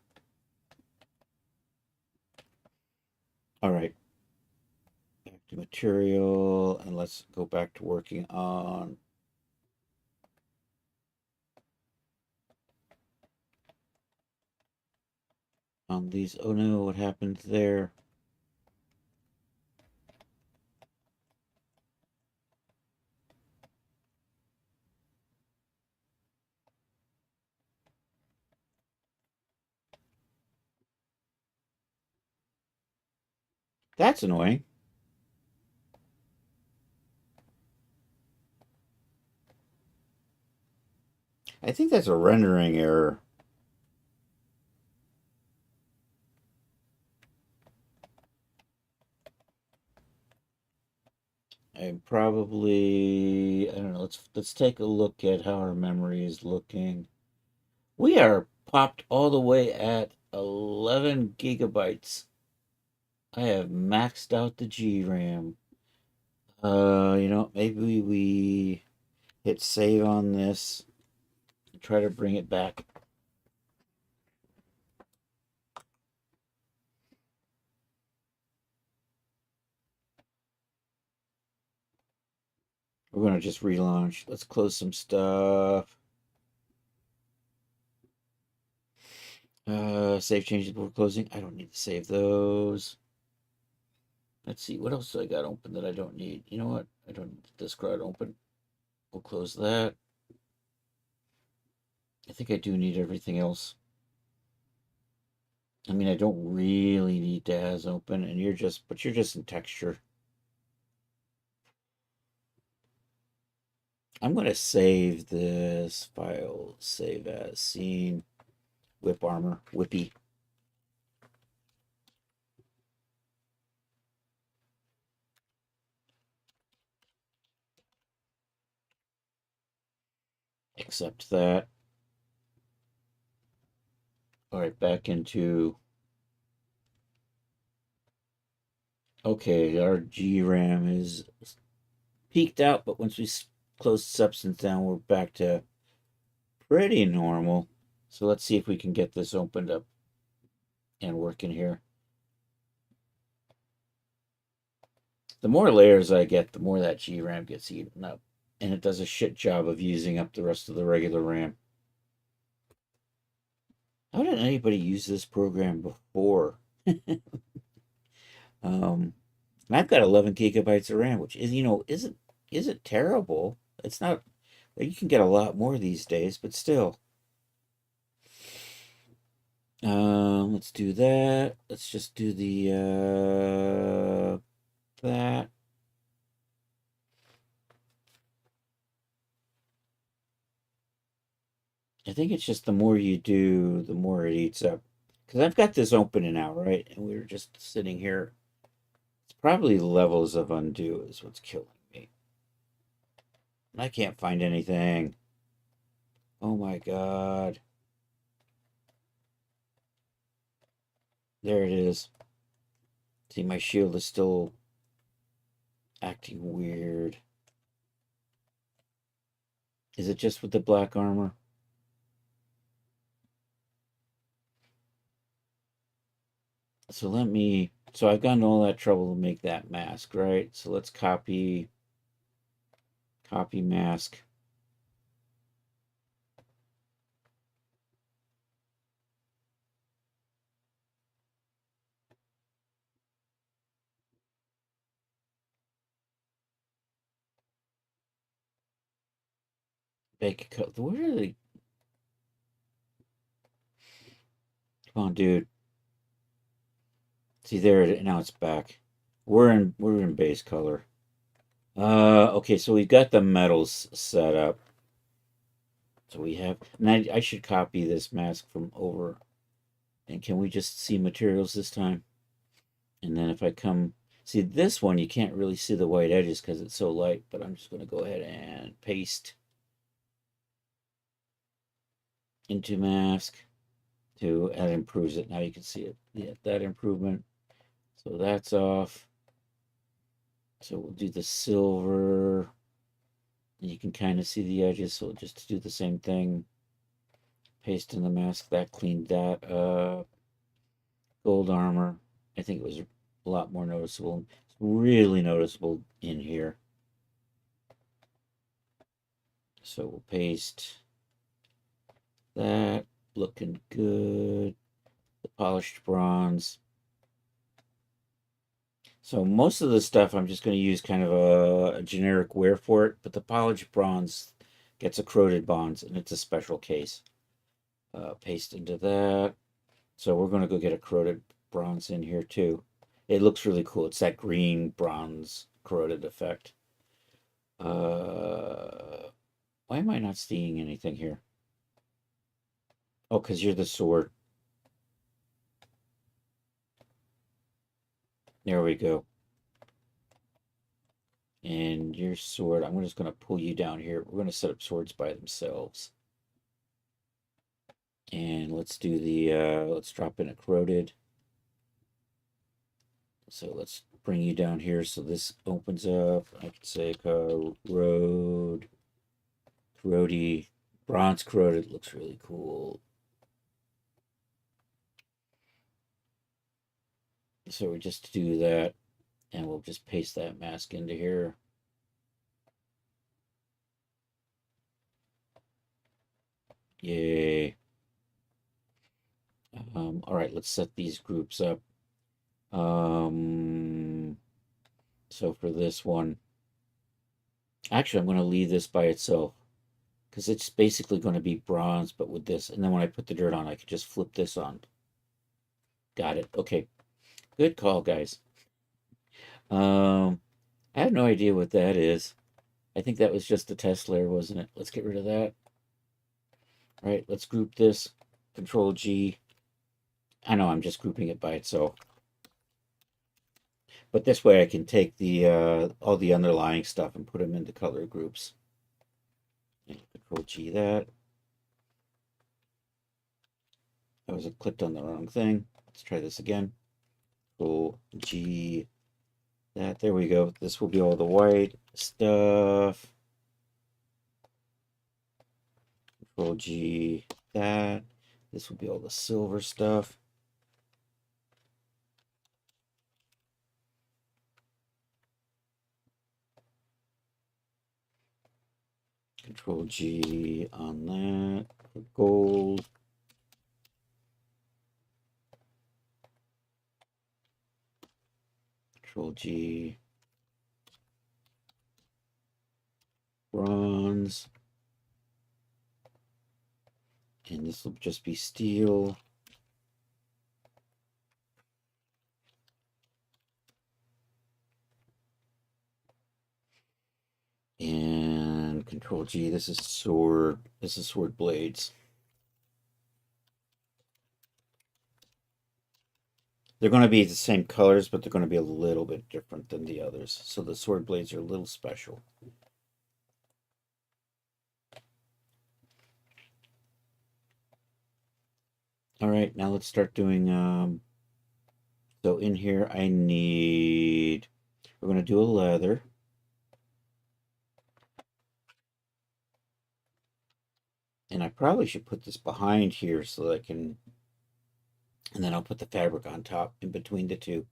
All right. Back to material, and let's go back to working on these. Oh no, what happened there? That's annoying. I think that's a rendering error. I probably, I don't know, let's take a look at how our memory is looking. We are popped all the way at 11 gigabytes. I have maxed out the GRAM. Maybe we hit save on this and try to bring it back. We're going to just relaunch. Let's close some stuff. Save changes before closing. I don't need to save those. Let's see, what else do I got open that I don't need? You know what? I don't need the disk drive open. We'll close that. I think I do need everything else. I mean, I don't really need DAS open, and you're just in texture. I'm going to save this file, save as scene, whip armor, whippy. Accept that. All right, back into. Okay, our GRAM is peaked out, but once we close substance down, we're back to pretty normal. So let's see if we can get this opened up and working here. The more layers I get, the more that GRAM gets eaten up. And it does a shit job of using up the rest of the regular RAM. How did anybody use this program before? And I've got 11 gigabytes of RAM, which is, isn't terrible. It's not, you can get a lot more these days, but still. Let's do that. Let's just do the, that. I think it's just the more you do, the more it eats up. Because I've got this opening now, right? And we were just sitting here. It's probably levels of undo is what's killing me. I can't find anything. Oh my god. There it is. See, my shield is still acting weird. Is it just with the black armor? So I've gone to all that trouble to make that mask, right? So let's copy mask. Bake a cut. Where are they? Come on, dude. See there, now it's back. We're in base color. Okay, so we've got the metals set up. So we have, and I should copy this mask from over. And can we just see materials this time? And then if I come, see this one, you can't really see the white edges because it's so light, but I'm just going to go ahead and paste into mask. That improves it. Now you can see it. Yeah, that improvement. So that's off. So we'll do the silver. And you can kind of see the edges. So just do the same thing. Paste in the mask. That cleaned that up. Gold armor. I think it was a lot more noticeable. It's really noticeable in here. So we'll paste that. Looking good. The polished bronze. So most of the stuff I'm just going to use kind of a generic wear for it, but the polished bronze gets a corroded bonds, and it's a special case. Paste into that. So we're going to go get a corroded bronze in here too. It looks really cool. It's that green bronze corroded effect. Why am I not seeing anything here? Oh, because you're the sword. There we go. And your sword, I'm just going to pull you down here. We're going to set up swords by themselves. And let's do the, let's drop in a corroded. So let's bring you down here. So this opens up. I could say corrode, bronze corroded. Looks really cool. So we just do that, and we'll just paste that mask into here. Yay. All right, let's set these groups up. So for this one, actually, I'm going to leave this by itself because it's basically going to be bronze, but with this. And then when I put the dirt on, I could just flip this on. Got it. Okay. Good call, guys. I have no idea what that is. I think that was just a test layer, wasn't it? Let's get rid of that. All right, let's group this. Control G. I know I'm just grouping it by itself. But this way I can take the all the underlying stuff and put them into color groups. And Control G that. I clicked on the wrong thing. Let's try this again. Control G that. There we go. This will be all the white stuff. Control G that. This will be all the silver stuff. Control G on that for gold. Control G. Bronze. And this will just be steel. And Control G, this is sword blades. They're going to be the same colors, but they're going to be a little bit different than the others. So the sword blades are a little special. All right, now let's start doing, so in here we're going to do a leather. And I probably should put this behind here so that I can, and then I'll put the fabric on top in between the two.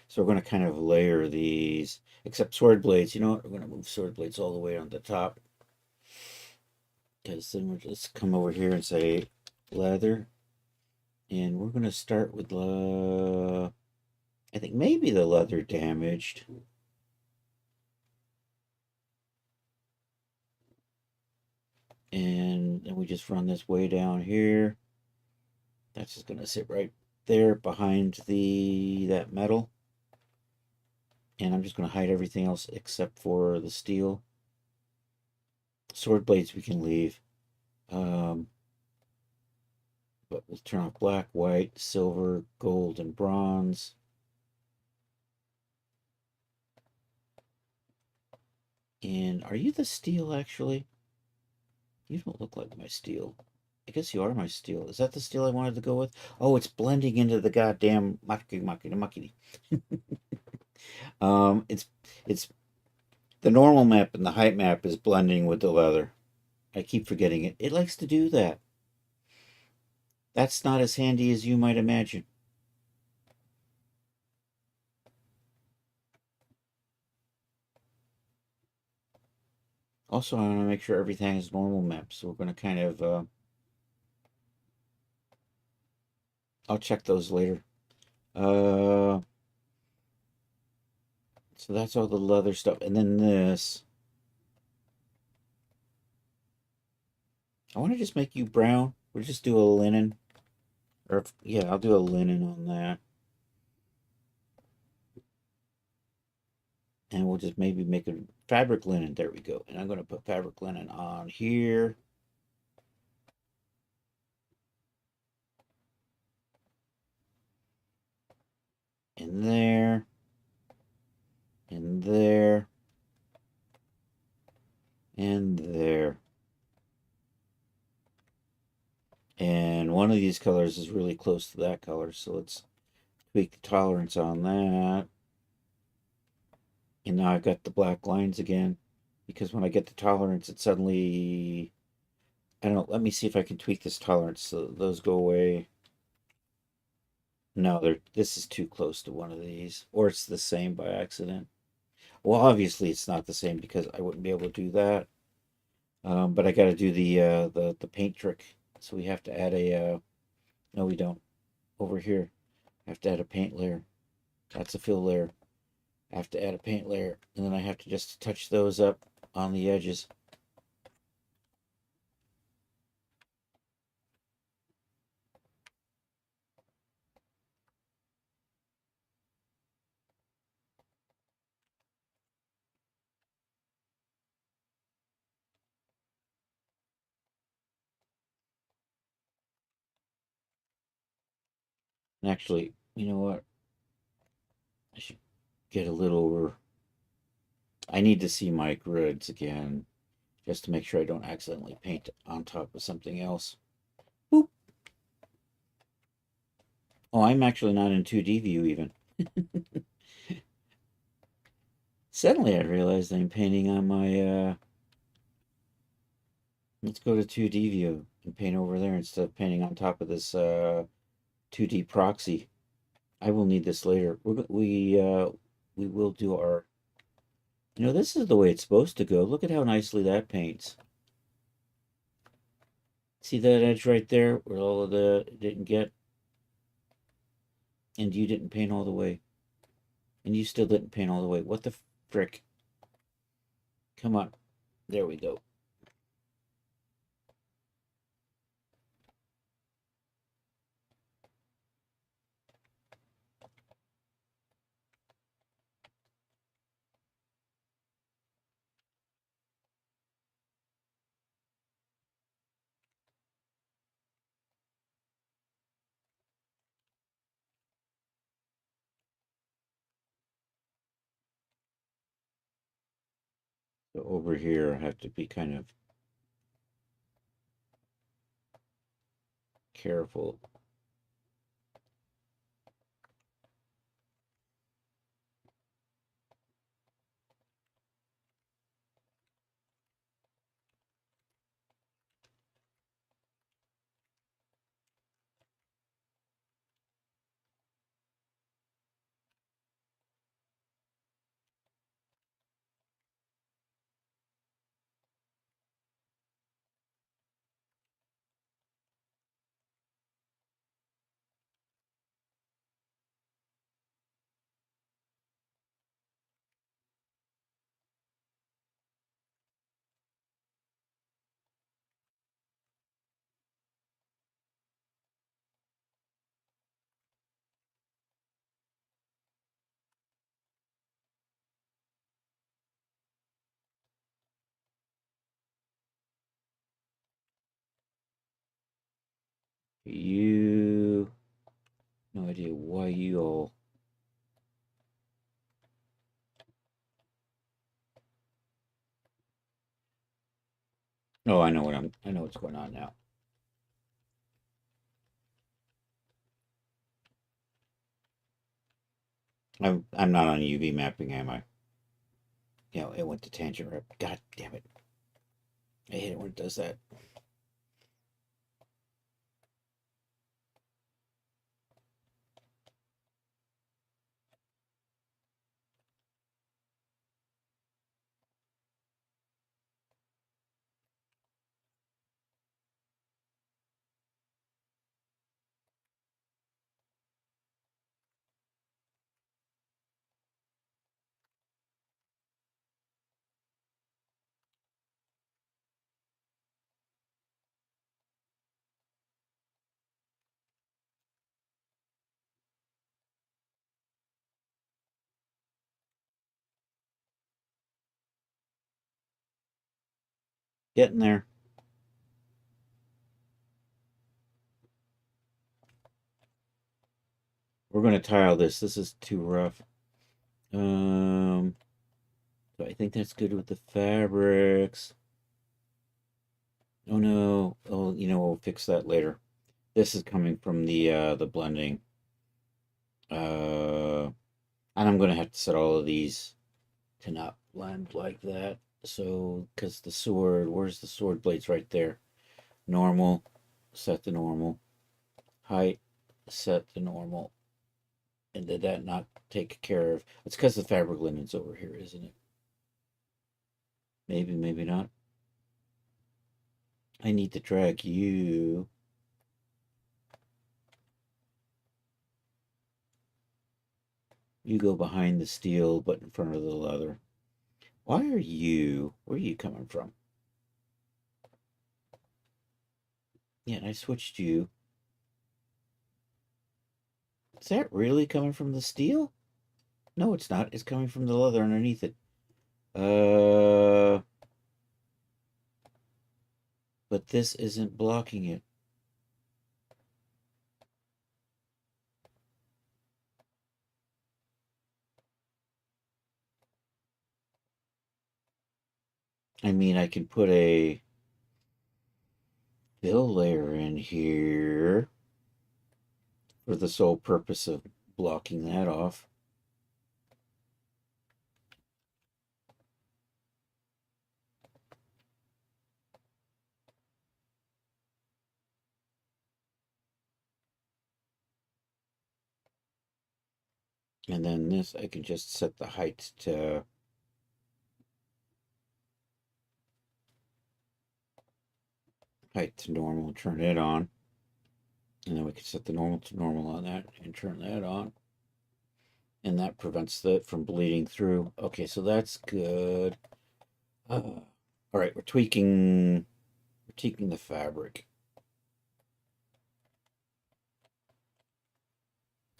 So we're going to kind of layer these, except sword blades. You know what? We're going to move sword blades all the way on the top. Because then we'll just come over here and say leather. And we're going to start with, I think maybe the leather damaged. And then we just run this way down here. That's just going to sit right there behind that metal. And I'm just going to hide everything else except for the steel. Sword blades we can leave. But we'll turn off black, white, silver, gold, and bronze. And are you the steel, actually? You don't look like my steel. I guess you are my steel. Is that the steel I wanted to go with? Oh, it's blending into the goddamn makini. It's the normal map and the height map is blending with the leather. I keep forgetting it. It likes to do that. That's not as handy as you might imagine. Also, I want to make sure everything is normal map, so we're going to kind of, I'll check those later. So that's all the leather stuff. And then this. I want to just make you brown. We'll just do a linen. Or, yeah, I'll do a linen on that. And we'll just maybe make a fabric linen. There we go. And I'm going to put fabric linen on here. And there. And there. And there. And one of these colors is really close to that color, so let's tweak the tolerance on that. And now I've got the black lines again, because when I get the tolerance, it suddenly, I don't know, let me see if I can tweak this tolerance so those go away. No, this is too close to one of these, or it's the same by accident. Well, obviously it's not the same because I wouldn't be able to do that. But I got to do the paint trick. So we have to add a, no we don't, over here. I have to add a paint layer. That's a fill layer. I have to add a paint layer, and then I have to just touch those up on the edges. And actually, you know what? I should get a little, I need to see my grids again, just to make sure I don't accidentally paint on top of something else. Boop. Oh, I'm actually not in 2D view even. Suddenly I realized I'm painting on my, let's go to 2D view. and paint over there instead of painting on top of this 2D proxy. I will need this later. We will do our. You know, this is the way it's supposed to go. Look at how nicely that paints. See that edge right there where all of the didn't get? And you didn't paint all the way. And you still didn't paint all the way. What the frick? Come on. There we go. So over here, I have to be kind of careful. You... No idea why you all... Oh, I know what's going on now. I'm not on UV mapping, am I? You know, it went to tangent rep. God damn it. I hate it when it does that. Getting there. We're going to tile this. This is too rough. So I think that's good with the fabrics. Oh no. Oh, you know, we'll fix that later. This is coming from the blending. And I'm going to have to set all of these to not blend like that. So, because the sword, where's the sword blades? Right there. Normal, set to normal. Height, set to normal. And did that not take care of? It's because the fabric limit's over here, isn't it? Maybe, maybe not. I need to drag you. You go behind the steel, but in front of the leather. Why are you? Where are you coming from? Yeah, and I switched you. Is that really coming from the steel? No, it's not. It's coming from the leather underneath it. But this isn't blocking it. I mean, I can put a fill layer in here for the sole purpose of blocking that off. And then this, I can just set the height to normal, turn it on. And then we can set the normal to normal on that and turn that on. And that prevents it from bleeding through. Okay, so that's good. All right, we're tweaking the fabric.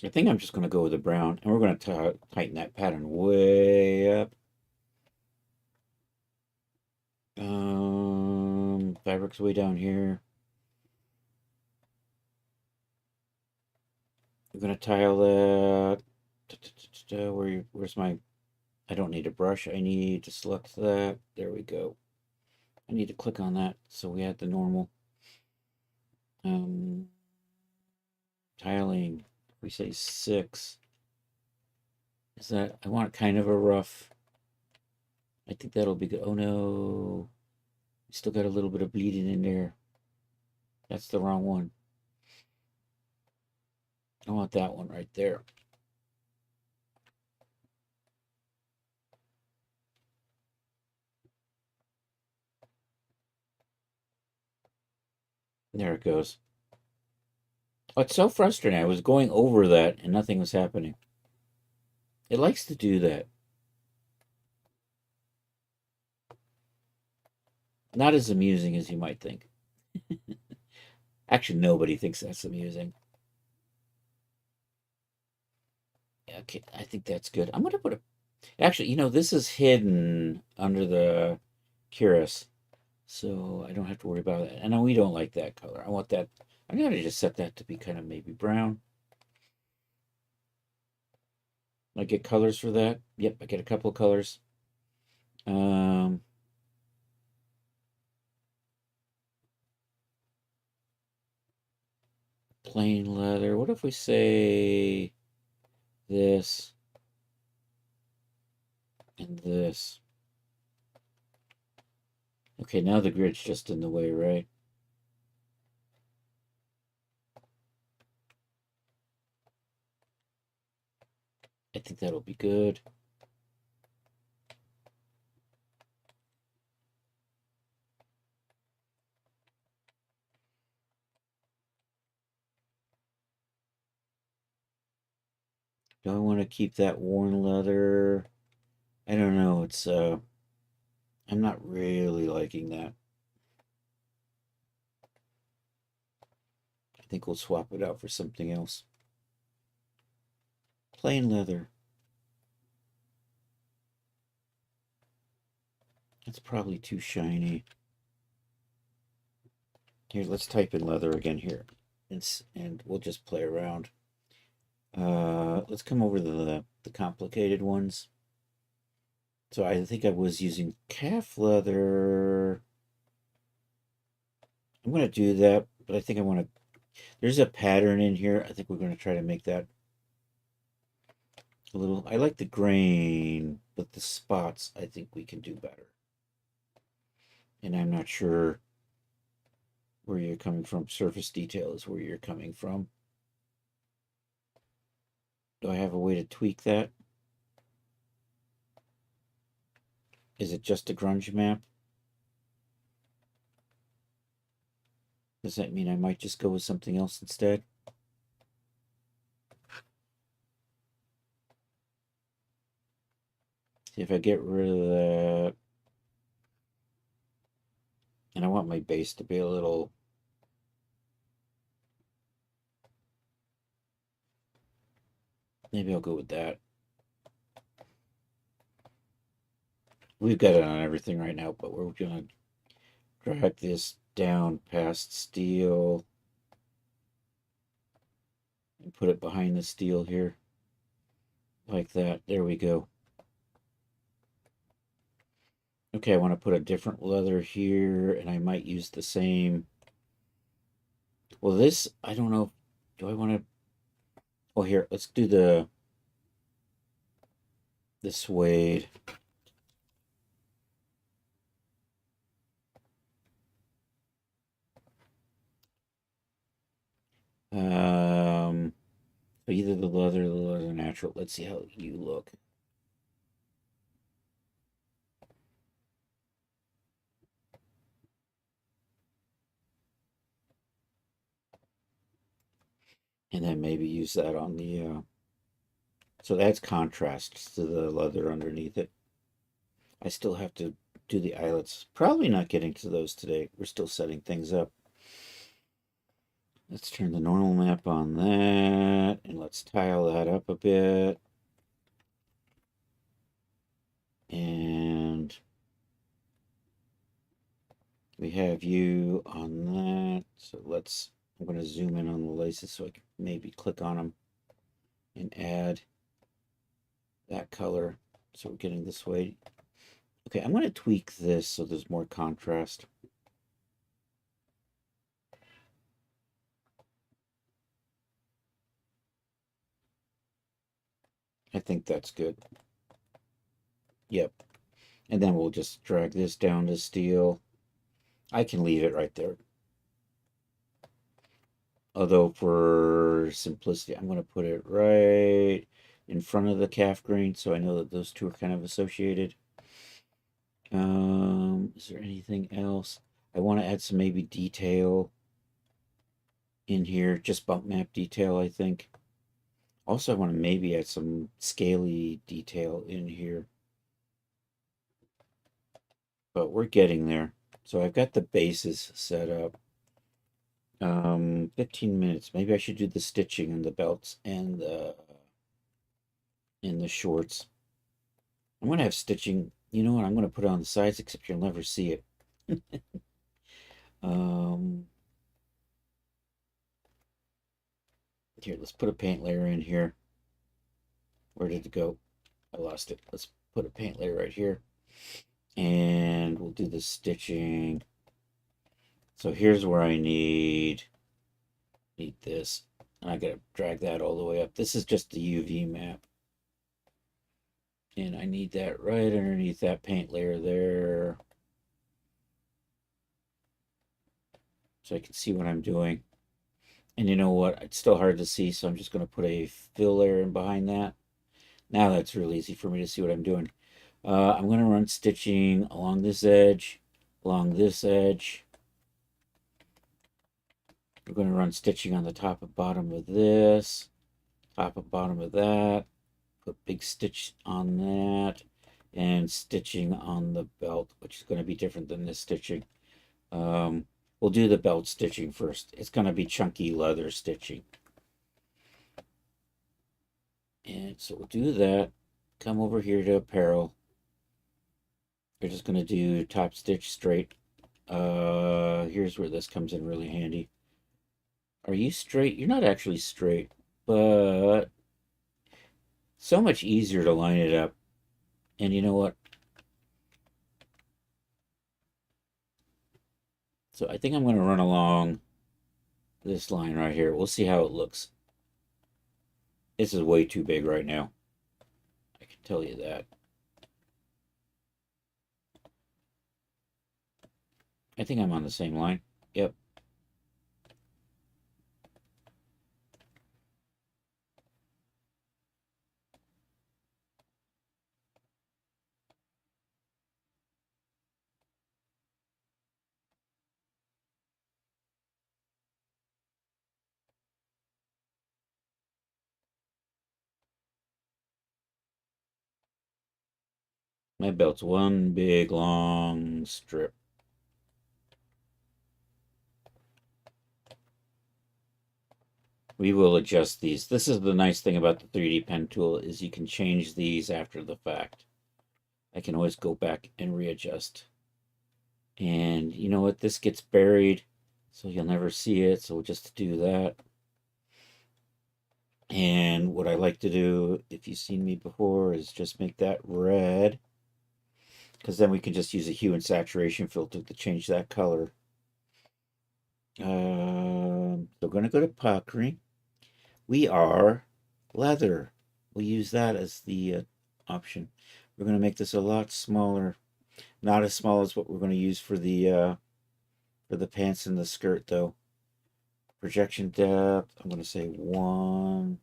I think I'm just going to go with the brown, and we're going to tighten that pattern way up. Fabric's way down here. I'm going to tile that. Where's my... I don't need a brush. I need to select that. There we go. I need to click on that. So we had the normal. Tiling. We say 6. Is that... I want kind of a rough. I think that'll be good. Oh no. We still got a little bit of bleeding in there. That's the wrong one. I want that one right there. There it goes. Oh, it's so frustrating. I was going over that and nothing was happening. It likes to do that. Not as amusing as you might think. Actually, nobody thinks that's amusing. Okay, I think that's good. I'm going to put a... Actually, you know, this is hidden under the cuirass. So I don't have to worry about it. And we don't like that color. I want that... I'm going to just set that to be kind of maybe brown. I get colors for that. Yep, I get a couple of colors. Plain leather. What if we say this and this? Okay, now the grid's just in the way, right? I think that'll be good. Do I want to keep that worn leather? I don't know. It's I'm not really liking that. I think we'll swap it out for something else. Plain leather. That's probably too shiny. Here, let's type in leather again here. And we'll just play around. Let's come over to the complicated ones. So I think I was using calf leather. I'm going to do that, but I think I want to... There's a pattern in here. I think we're going to try to make that a little... I like the grain, but the spots I think we can do better. And I'm not sure where you're coming from. Surface detail is where you're coming from. Do I have a way to tweak that? Is it just a grunge map? Does that mean I might just go with something else instead? See if I get rid of that. And I want my base to be a little... Maybe I'll go with that. We've got it on everything right now, but we're going to drag this down past steel and put it behind the steel here. Like that. There we go. Okay, I want to put a different leather here, and I might use the same. Well, this, I don't know. Do I want to... Oh, here, let's do the suede. So either the leather or the leather natural. Let's see how you look. And then maybe use that on the, so that's contrast to the leather underneath it. I still have to do the eyelets. Probably not getting to those today. We're still setting things up. Let's turn the normal map on that, and let's tile that up a bit. And we have you on that. So I'm going to zoom in on the laces so I can maybe click on them and add that color. So we're getting this way. Okay, I'm going to tweak this so there's more contrast. I think that's good. Yep. And then we'll just drag this down to steel. I can leave it right there. Although for simplicity, I'm going to put it right in front of the calf green so I know that those two are kind of associated. Is there anything else? I want to add some maybe detail in here, just bump map detail, I think. Also, I want to maybe add some scaly detail in here. But we're getting there. So I've got the bases set up. 15 minutes. Maybe I should do the stitching in the belts and the shorts. I'm going to have stitching. You know what? I'm going to put it on the sides, except you'll never see it. Here, let's put a paint layer in here. Where did it go? I lost it. Let's put a paint layer right here. And we'll do the stitching. So here's where I need this. And I gotta drag that all the way up. This is just the UV map. And I need that right underneath that paint layer there. So I can see what I'm doing. And you know what? It's still hard to see, so I'm just going to put a fill layer in behind that. Now that's real easy for me to see what I'm doing. I'm going to run stitching along this edge, along this edge. We're going to run stitching on the top and bottom of this, top and bottom of that. Put big stitch on that, and stitching on the belt, which is going to be different than this stitching. We'll do the belt stitching first. It's going to be chunky leather stitching. And so we'll do that. Come over here to apparel. We're just going to do top stitch straight. Here's where this comes in really handy. Are you straight? You're not actually straight, but so much easier to line it up. And you know what? So I think I'm going to run along this line right here. We'll see how it looks. This is way too big right now. I can tell you that. I think I'm on the same line. Yep. My belt's one big long strip. We will adjust these. This is the nice thing about the 3D pen tool is you can change these after the fact. I can always go back and readjust. And you know what? This gets buried, so you'll never see it. So we'll just do that. And what I like to do, if you've seen me before, is just make that red. Because then we can just use a hue and saturation filter to change that color. So we're going to go to puckering. We are leather. We'll use that as the option. We're going to make this a lot smaller. Not as small as what we're going to use for the pants and the skirt, though. Projection depth, I'm going to say 1.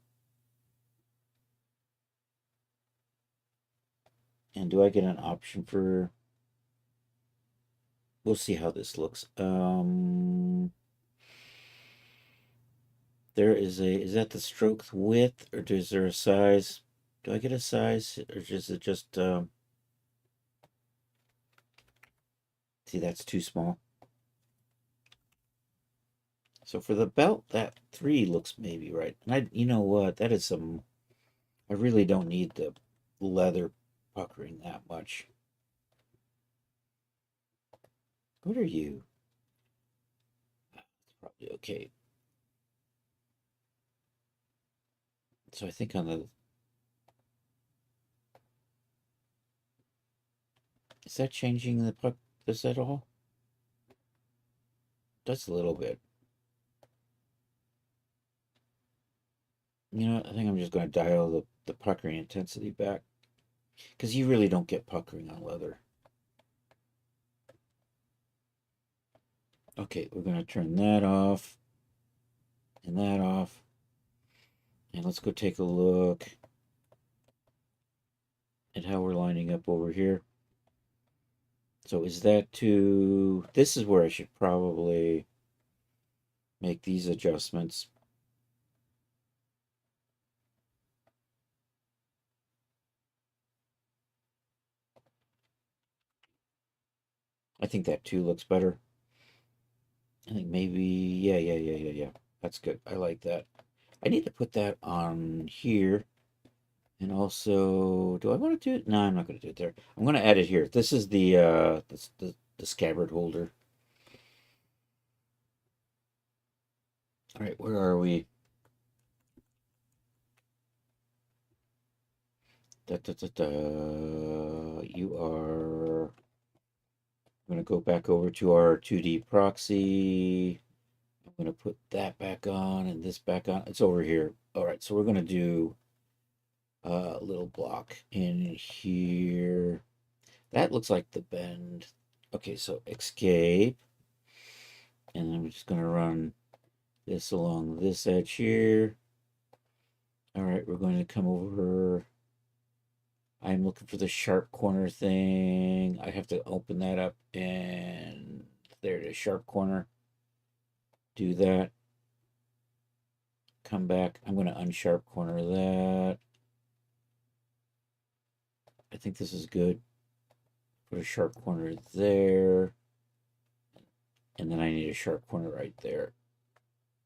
And do I get an option for... We'll see how this looks. There is a... Is that the stroke width, or is there a size? Do I get a size, or is it just... See, that's too small. So for the belt, that 3 looks maybe right. And you know what? That is some... I really don't need the leather puckering that much. What are you? That's probably okay. So I think on the... Is that changing the puck this at all? Just a little bit. You know, I think I'm just going to dial the puckering intensity back. Because you really don't get puckering on leather. Okay, we're going to turn that off. And that off. And let's go take a look at how we're lining up over here. So is that to... This is where I should probably make these adjustments. I think that 2 looks better. I think maybe... Yeah. That's good. I like that. I need to put that on here. And also, do I want to do it? No, I'm not going to do it there. I'm going to add it here. This is the scabbard holder. All right, where are we? You are... I'm going to go back over to our 2D proxy. I'm going to put that back on and this back on. It's over here. All right, so we're going to do a little block in here. That looks like the bend. Okay, so escape. And I'm just going to run this along this edge here. All right, we're going to come over. I'm looking for the sharp corner thing. I have to open that up, and there it is, sharp corner. Do that. Come back. I'm going to unsharp corner that. I think this is good. Put a sharp corner there. And then I need a sharp corner right there.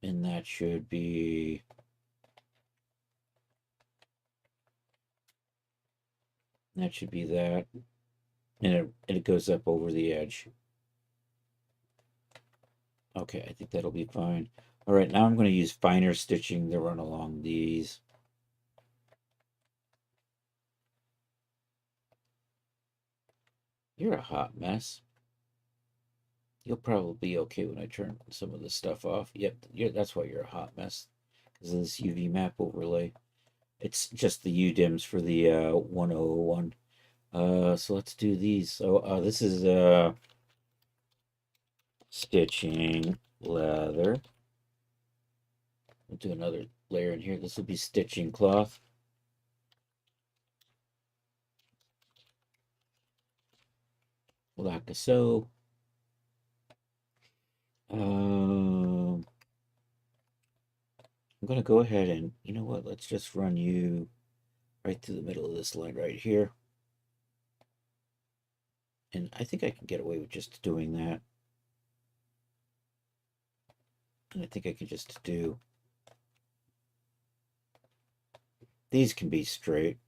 And that should be... That should be that. And it goes up over the edge. Okay, I think that'll be fine. All right, now I'm going to use finer stitching to run along these. You're a hot mess. You'll probably be okay when I turn some of this stuff off. Yep, that's why you're a hot mess. Because of this UV map overlay. It's just the UDIMs for the 1001. So let's do these. So this is stitching leather. We'll do another layer in here. This will be stitching cloth. Like so. I'm going to go ahead and, you know what, let's just run you right through the middle of this line right here. And I think I can get away with just doing that. And I think I can just do... These can be straight.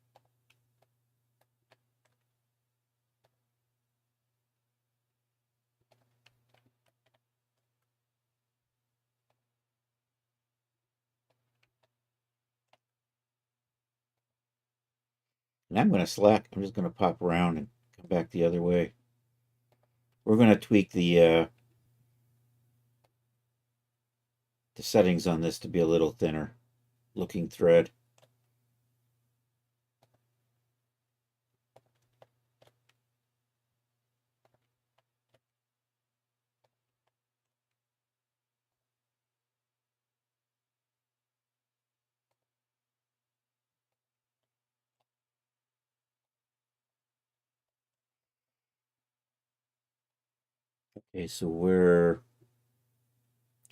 And I'm going to slack. I'm just going to pop around and come back the other way. We're going to tweak the settings on this to be a little thinner looking thread. Okay, so where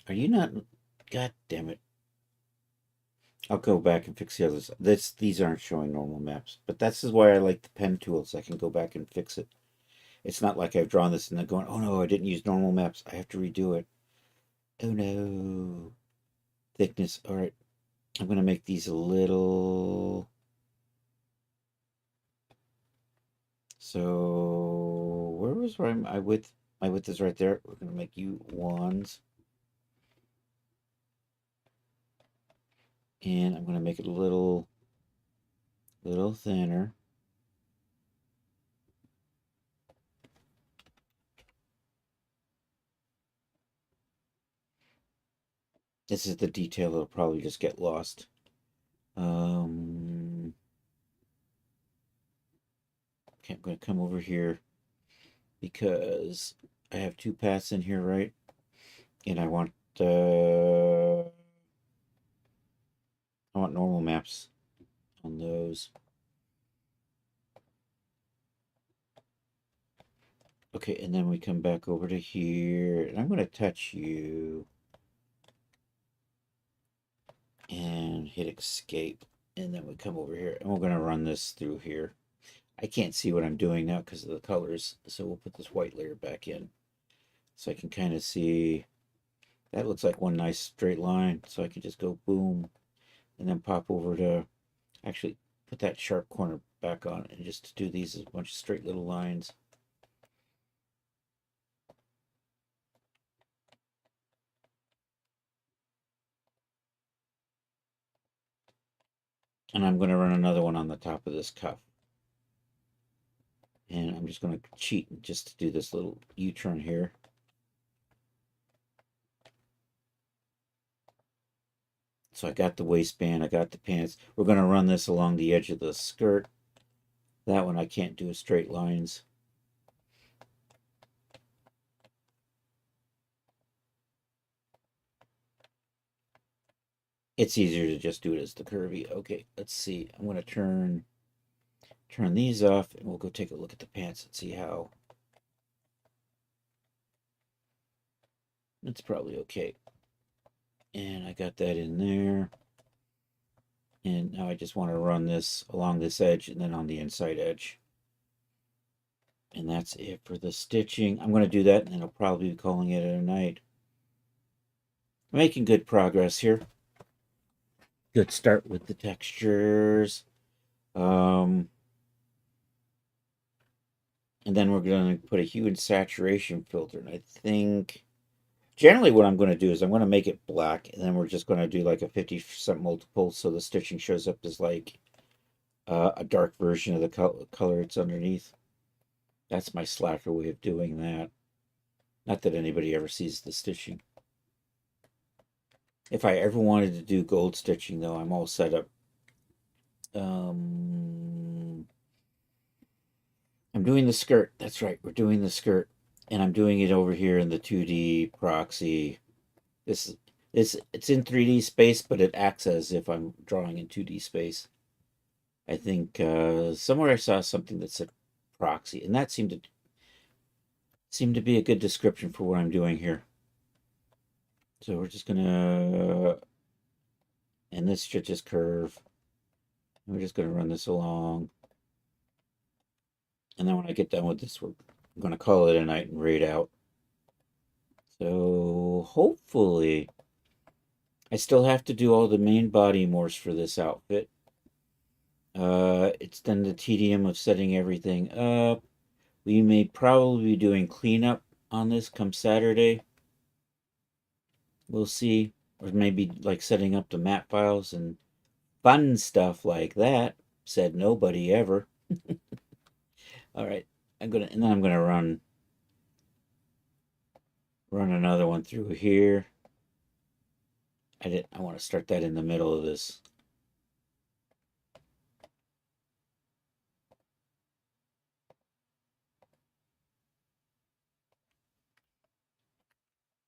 are you not? God damn it. I'll go back and fix the others. These aren't showing normal maps, but this is why I like the pen tools. I can go back and fix it. It's not like I've drawn this and then going, oh no, I didn't use normal maps. I have to redo it. Oh no. Thickness. All right. I'm going to make these a little. So where was my width? My width is right there. We're going to make you ones. And I'm going to make it a little thinner. This is the detail that'll probably just get lost. Okay, I'm going to come over here because I have two paths in here, right? And I want normal maps on those. Okay, and then we come back over to here, and I'm going to touch you and hit escape, and then we come over here, and we're going to run this through here. I can't see what I'm doing now because of the colors, so we'll put this white layer back in so I can kind of see. That looks like one nice straight line, so I can just go boom, and then pop over to actually put that sharp corner back on, and just do these as a bunch of straight little lines. And I'm going to run another one on the top of this cuff. And I'm just going to cheat just to do this little U-turn here. So I got the waistband, I got the pants. We're going to run this along the edge of the skirt. That one I can't do straight lines. It's easier to just do it as the curvy. Okay, let's see. I'm going to turn these off, and we'll go take a look at the pants and see how. It's probably okay. And I got that in there. And now I just want to run this along this edge and then on the inside edge. And that's it for the stitching. I'm going to do that, and then I'll probably be calling it a night. Making good progress here. Good start with the textures. And then we're going to put a hue and saturation filter. And I think generally what I'm going to do is I'm going to make it black, and then we're just going to do like a 50% multiple so the stitching shows up as like a dark version of the color it's underneath. That's my slacker way of doing that. Not that anybody ever sees the stitching. If I ever wanted to do gold stitching, though, I'm all set up. I'm doing the skirt. That's right, we're doing the skirt. And I'm doing it over here in the 2D proxy. It's in 3D space, but it acts as if I'm drawing in 2D space. I think somewhere I saw something that said proxy, and that seemed to be a good description for what I'm doing here. So we're just gonna, and this should just curve. We're just gonna run this along. And then when I get done with this, I'm gonna call it a night and raid out. So hopefully, I still have to do all the main body morphs for this outfit. It's then the tedium of setting everything up. We may probably be doing cleanup on this come Saturday. We'll see. Or maybe like setting up the map files and fun stuff like that. Said nobody ever. All right. And then I'm gonna run another one through here. I want to start that in the middle of this.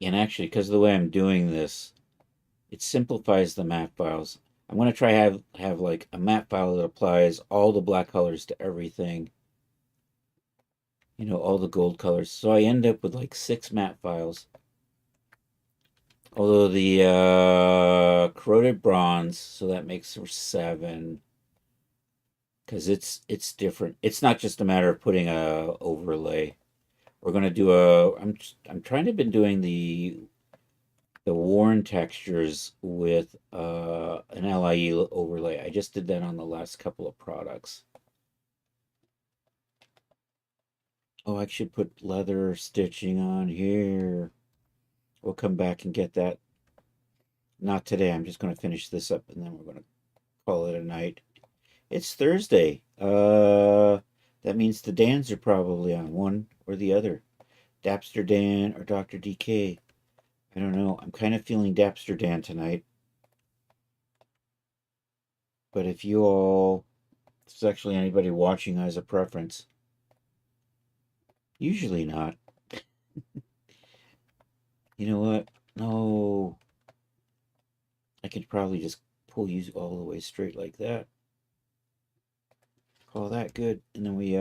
And actually, because of the way I'm doing this, it simplifies the map files. I'm going to try have like a map file that applies all the black colors to everything. you know, all the gold colors. So I end up with like 6 matte files. Although the corroded bronze, so that makes for 7. Because it's different. It's not just a matter of putting a overlay. We're gonna do I'm trying to been doing the worn textures with an LIE overlay. I just did that on the last couple of products. Oh, I should put leather stitching on here. We'll come back and get that. Not today. I'm just going to finish this up and then we're going to call it a night. It's Thursday. That means the Dans are probably on, one or the other. Dapster Dan or Dr. DK. I don't know. I'm kind of feeling Dapster Dan tonight. But if you all, if there's actually anybody watching has a preference. Usually not. You know what? No. I could probably just pull you all the way straight like that. Call that good. And then we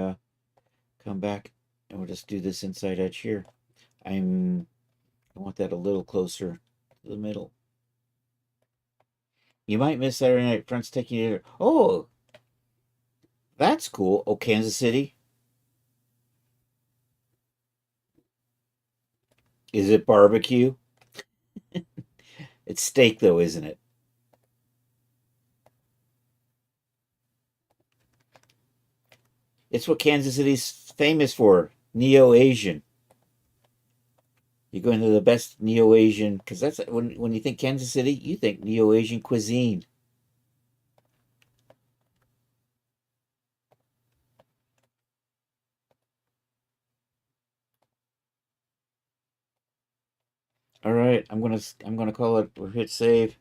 come back and we'll just do this inside edge here. I want that a little closer to the middle. You might miss Saturday Night Friends taking it. Oh, that's cool. Oh, Kansas City. Is it barbecue? It's steak, though, isn't it? It's what Kansas City's famous for. Neo-Asian. You go into the best Neo-Asian, because that's when you think Kansas City, you think Neo-Asian cuisine. All right, I'm gonna call it. We'll hit save.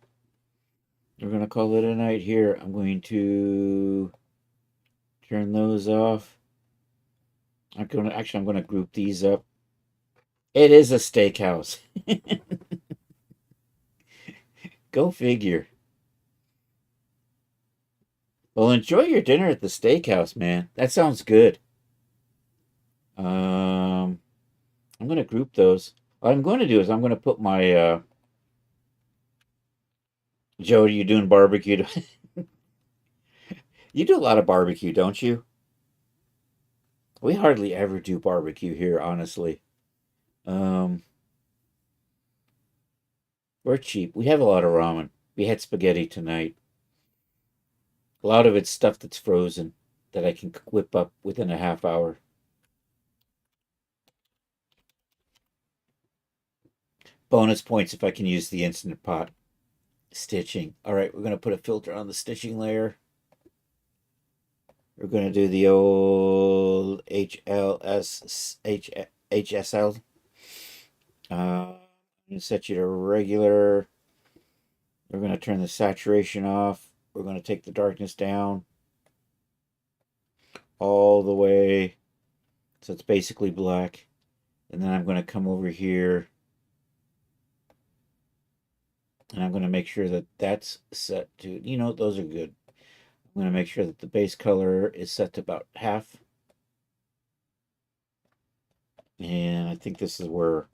We're gonna call it a night here. I'm going to turn those off. I'm gonna group these up. It is a steakhouse. Go figure. Well, enjoy your dinner at the steakhouse, man. That sounds good. I'm gonna group those. What I'm going to do is I'm going to put my Joe. Are you doing barbecue? You do a lot of barbecue, don't you? We hardly ever do barbecue here, honestly. Um, we're cheap. We have a lot of ramen. We had spaghetti tonight. A lot of it's stuff that's frozen that I can whip up within a half hour. Bonus points if I can use the Instant Pot stitching. All right, we're going to put a filter on the stitching layer. We're going to do the old HSL. I'm going to set you to regular. We're going to turn the saturation off. We're going to take the darkness down all the way so it's basically black. And then I'm going to come over here and I'm going to make sure that that's set to, you know, those are good. I'm going to make sure that the base color is set to about half. And I think this is where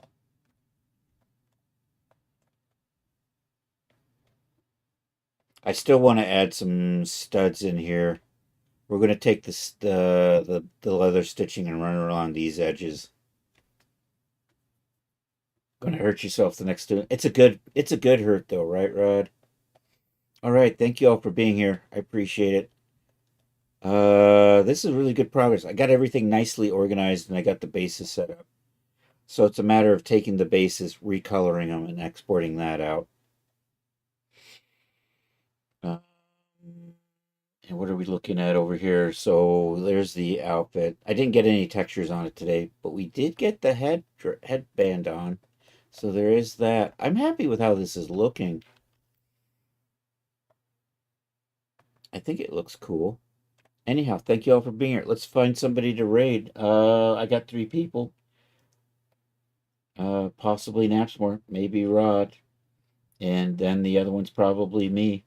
I still want to add some studs in here. We're going to take the leather stitching and run it along these edges. Going to hurt yourself the next two. It's a good hurt though, right, Rod? All right, thank you all for being here. I appreciate it. This is really good progress. I got everything nicely organized and I got the bases set up. So it's a matter of taking the bases, recoloring them, and exporting that out. And what are we looking at over here? So there's the outfit. I didn't get any textures on it today, but we did get the headband on. So there is that. I'm happy with how this is looking. I think it looks cool. Anyhow, thank you all for being here. Let's find somebody to raid. I got 3 people. Possibly Napsmore, maybe Rod, and then the other one's probably me.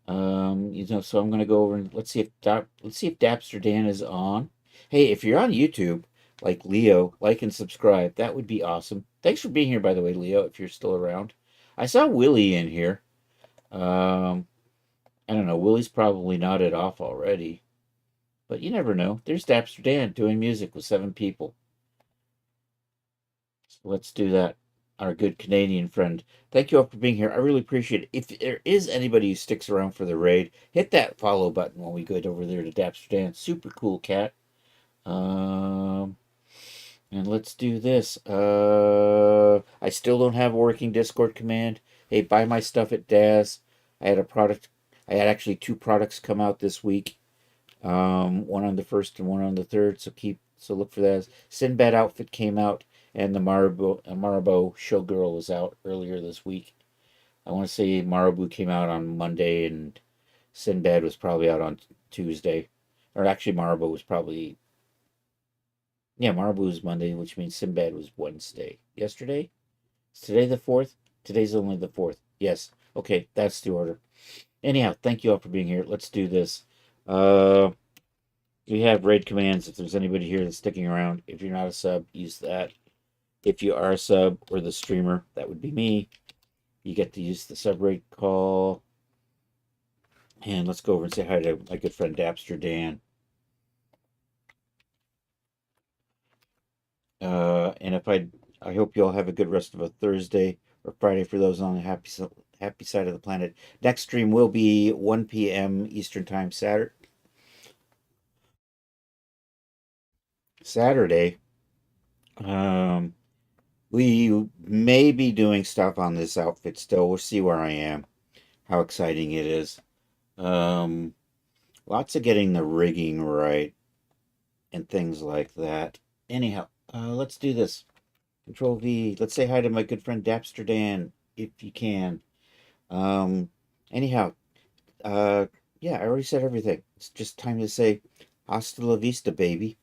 You know, so I'm gonna go over and let's see if Dapster Dan is on. Hey, if you're on YouTube, like Leo, like and subscribe. That would be awesome. Thanks for being here, by the way, Leo, if you're still around. I saw Willie in here. I don't know. Willie's probably nodded off already. But you never know. There's Dapster Dan doing music with 7 people. So let's do that. Our good Canadian friend. Thank you all for being here. I really appreciate it. If there is anybody who sticks around for the raid, hit that follow button when we go over there to Dapster Dan. Super cool cat. And let's do this. I still don't have a working Discord command. Hey, buy my stuff at Daz. I had actually 2 products come out this week. One on the 1st and one on the 3rd. So look for that. Sinbad outfit came out, and the Marabou Showgirl was out earlier this week. I want to say Marabou came out on Monday, and Sinbad was probably out on Tuesday. Or actually, Marabou was Monday, which means Sinbad was Wednesday. Yesterday? Is today the 4th? Today's only the 4th. Yes. Okay, that's the order. Anyhow, thank you all for being here. Let's do this. We have raid commands. If there's anybody here that's sticking around, if you're not a sub, use that. If you are a sub or the streamer, that would be me. You get to use the sub raid call. And let's go over and say hi to my good friend Dapster Dan. And I hope you all have a good rest of a Thursday or Friday for those on the happy side of the planet. Next stream will be 1 p.m. Eastern Time Saturday. We may be doing stuff on this outfit still. We'll see where I am, how exciting it is. Lots of getting the rigging right and things like that. Anyhow, let's do this. Control V. Let's say hi to my good friend Dapster Dan, if you can. Anyhow, yeah, I already said everything. It's just time to say hasta la vista, baby.